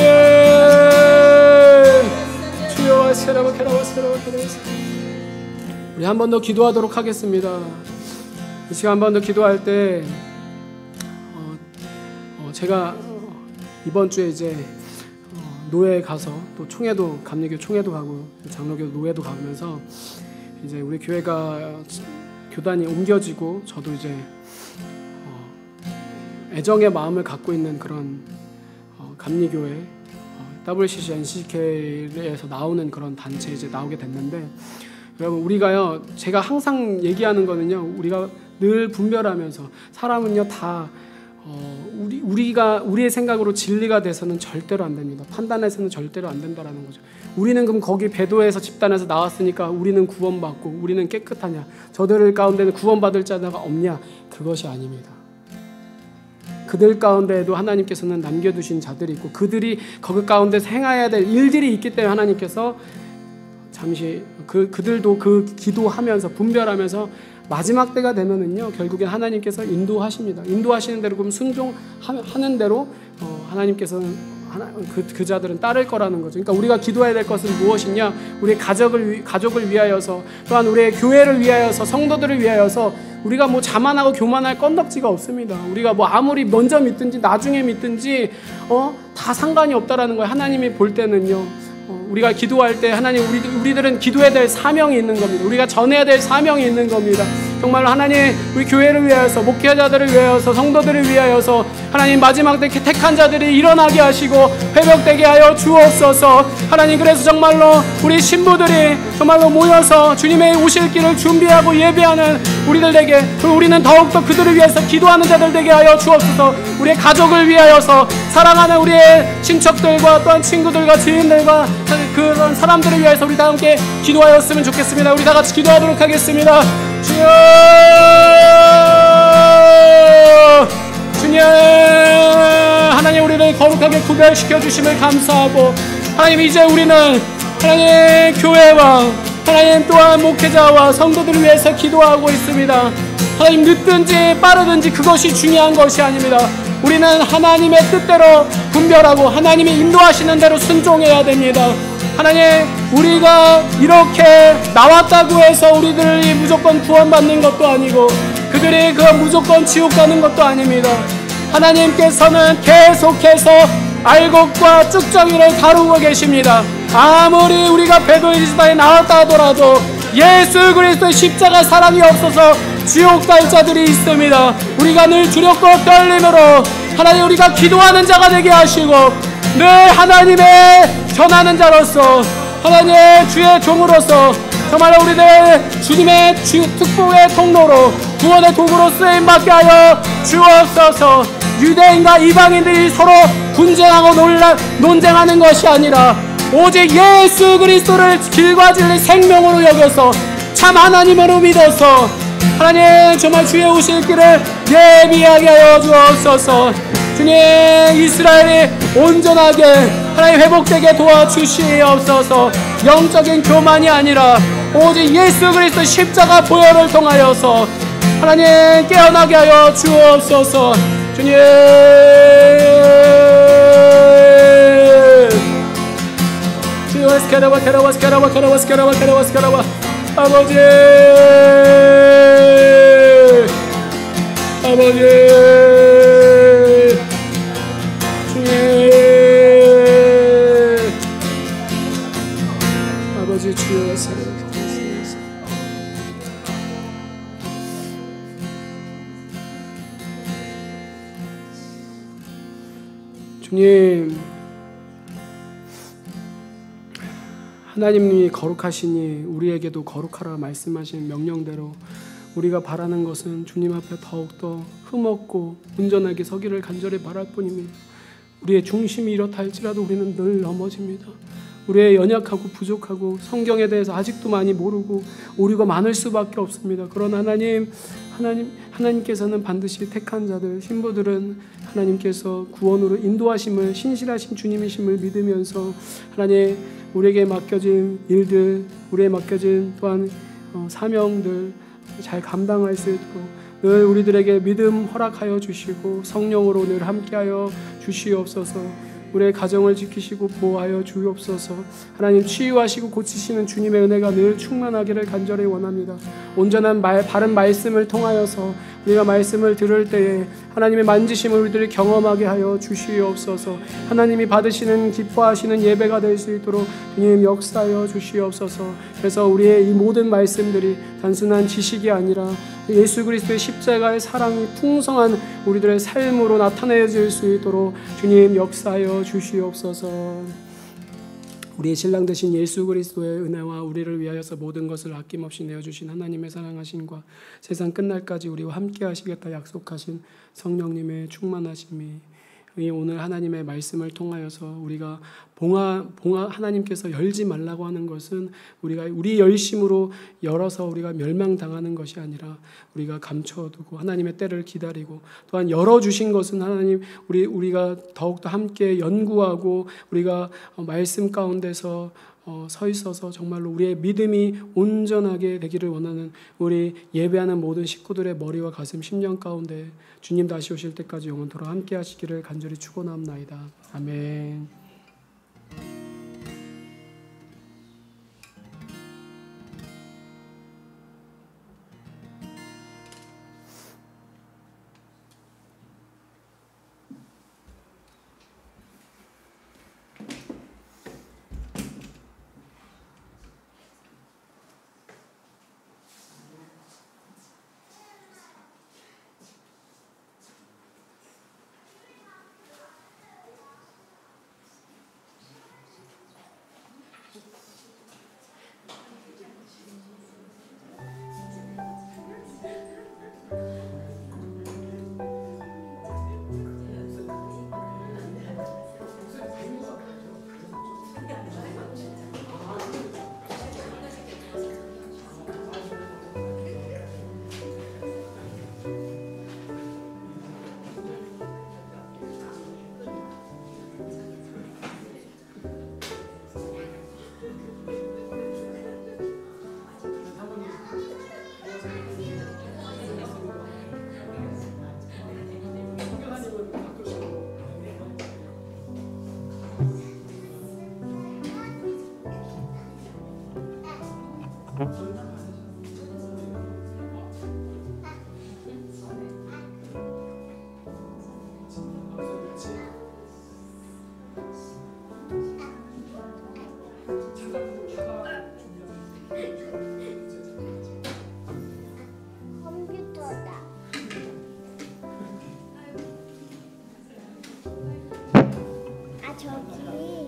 주여 우리 한 번 더 기도하도록 하겠습니다. 이 시간 한 번 더 기도할 때 제가 이번 주에 이제 노회에 가서 또 총회도 감리교 총회도 가고 장로교 노회도 가면서 이제 우리 교회가 교단이 옮겨지고 저도 이제 애정의 마음을 갖고 있는 그런 감리교회 WCC NCK에서 나오는 그런 단체에 이제 나오게 됐는데, 여러분 우리가요, 제가 항상 얘기하는 거는요, 우리가 늘 분별하면서 사람은요 다 우리의 생각으로 진리가 돼서는 절대로 안 됩니다. 판단해서는 절대로 안 된다라는 거죠. 우리는 그럼 거기 배도에서 집단에서 나왔으니까 우리는 구원받고 우리는 깨끗하냐, 저들 가운데는 구원받을 자가 없냐? 그것이 아닙니다. 그들 가운데에도 하나님께서는 남겨두신 자들이 있고 그들이 거기 가운데서 행해야 될 일들이 있기 때문에 하나님께서 잠시 그들도 그 기도하면서 분별하면서 마지막 때가 되면은요, 결국엔 하나님께서 인도하십니다. 인도하시는 대로 그럼 순종하는 대로 하나님께서는 그 자들은 따를 거라는 거죠. 그러니까 우리가 기도해야 될 것은 무엇이냐? 우리의 가족을 위하여서, 또한 우리의 교회를 위하여서, 성도들을 위하여서 우리가 뭐 자만하고 교만할 건덕지가 없습니다. 우리가 뭐 아무리 먼저 믿든지 나중에 믿든지 다 상관이 없다라는 거예요. 하나님이 볼 때는요. 우리가 기도할 때 하나님 우리들은 기도해야 될 사명이 있는 겁니다. 우리가 전해야 될 사명이 있는 겁니다. 정말로 하나님 우리 교회를 위하여서, 목회자들을 위하여서, 성도들을 위하여서 하나님 마지막 때 택한 자들이 일어나게 하시고 회복되게 하여 주옵소서. 하나님 그래서 정말로 우리 신부들이 정말로 모여서 주님의 오실 길을 준비하고 예배하는 우리들에게, 그리고 우리는 더욱더 그들을 위해서 기도하는 자들 되게 하여 주옵소서. 우리의 가족을 위하여서, 사랑하는 우리의 친척들과 또한 친구들과 지인들과 그런 사람들을 위해서 우리 다 함께 기도하였으면 좋겠습니다. 우리 다 같이 기도하도록 하겠습니다. 주여, 주님, 하나님 우리를 거룩하게 구별시켜 주심을 감사하고, 하나님 이제 우리는 하나님 교회와 하나님 또한 목회자와 성도들을 위해서 기도하고 있습니다. 하나님 늦든지 빠르든지 그것이 중요한 것이 아닙니다. 우리는 하나님의 뜻대로 분별하고 하나님이 인도하시는 대로 순종해야 됩니다. 하나님 우리가 이렇게 나왔다고 해서 우리들이 무조건 구원받는 것도 아니고 그들이 무조건 지옥 가는 것도 아닙니다. 하나님께서는 계속해서 알곡과 쭉정이를 다루고 계십니다. 아무리 우리가 배도의 지단에 나왔다 하더라도 예수 그리스도의 십자가 사랑이 없어서 지옥 갈 자들이 있습니다. 우리가 늘 주력고 떨림으로 하나님 우리가 기도하는 자가 되게 하시고 늘 하나님의 전하는 자로서, 하나님의 주의 종으로서 정말로 우리들 주님의 특보의 통로로 구원의 도구로 쓰임받게 하여 주옵소서. 유대인과 이방인들이 서로 분쟁하고 논쟁하는 것이 아니라 오직 예수 그리스도를 길과 진리 생명으로 여겨서 참 하나님으로 믿어서 하나님 정말 주의 오실 길을 예비하게 하여 주옵소서. 주님 이스라엘이 온전하게 하나님 회복되게 도와주시옵소서. 영적인 교만이 아니라 오직 예수 그리스도 십자가 보혈을 통하여서 하나님 깨어나게 하여 주옵소서. 주님 아버지 아버지 주여 주님, 하나님이 거룩하시니 우리에게도 거룩하라 말씀하신 명령대로 우리가 바라는 것은 주님 앞에 더욱더 흠없고 온전하게 서기를 간절히 바랄 뿐입니다. 우리의 중심이 이렇다 할지라도 우리는 늘 넘어집니다. 우리의 연약하고 부족하고 성경에 대해서 아직도 많이 모르고 오류가 많을 수밖에 없습니다. 그러나 하나님께서는 반드시 택한 자들, 신부들은 하나님께서 구원으로 인도하심을, 신실하신 주님이심을 믿으면서 하나님 우리에게 맡겨진 일들, 우리에게 맡겨진 또한 사명들 잘 감당할 수 있도록 늘 우리들에게 믿음 허락하여 주시고 성령으로 늘 함께하여 주시옵소서. 우리의 가정을 지키시고 보호하여 주옵소서. 하나님 치유하시고 고치시는 주님의 은혜가 늘 충만하기를 간절히 원합니다. 온전한 바른 말씀을 통하여서 우리가 말씀을 들을 때에 하나님의 만지심을 우리들이 경험하게 하여 주시옵소서. 하나님이 받으시는 기뻐하시는 예배가 될 수 있도록 주님 역사하여 주시옵소서. 그래서 우리의 이 모든 말씀들이 단순한 지식이 아니라 예수 그리스도의 십자가의 사랑이 풍성한 우리들의 삶으로 나타내질 수 있도록 주님 역사하여 주시옵소서. 우리의 신랑 되신 예수 그리스도의 은혜와 우리를 위하여서 모든 것을 아낌없이 내어주신 하나님의 사랑하심과 세상 끝날까지 우리와 함께 하시겠다 약속하신 성령님의 충만하심이 오늘 하나님의 말씀을 통하여서 우리가 하나님께서 열지 말라고 하는 것은 우리 열심으로 열어서 우리가 멸망당하는 것이 아니라 우리가 감춰두고 하나님의 때를 기다리고 또한 열어주신 것은 하나님 우리가 더욱더 함께 연구하고 우리가 말씀 가운데서 서 있어서 정말로 우리의 믿음이 온전하게 되기를 원하는 우리 예배하는 모든 식구들의 머리와 가슴 심령 가운데 주님 다시 오실 때까지 영원토록 함께 하시기를 간절히 축원합나이다. 아멘. 저기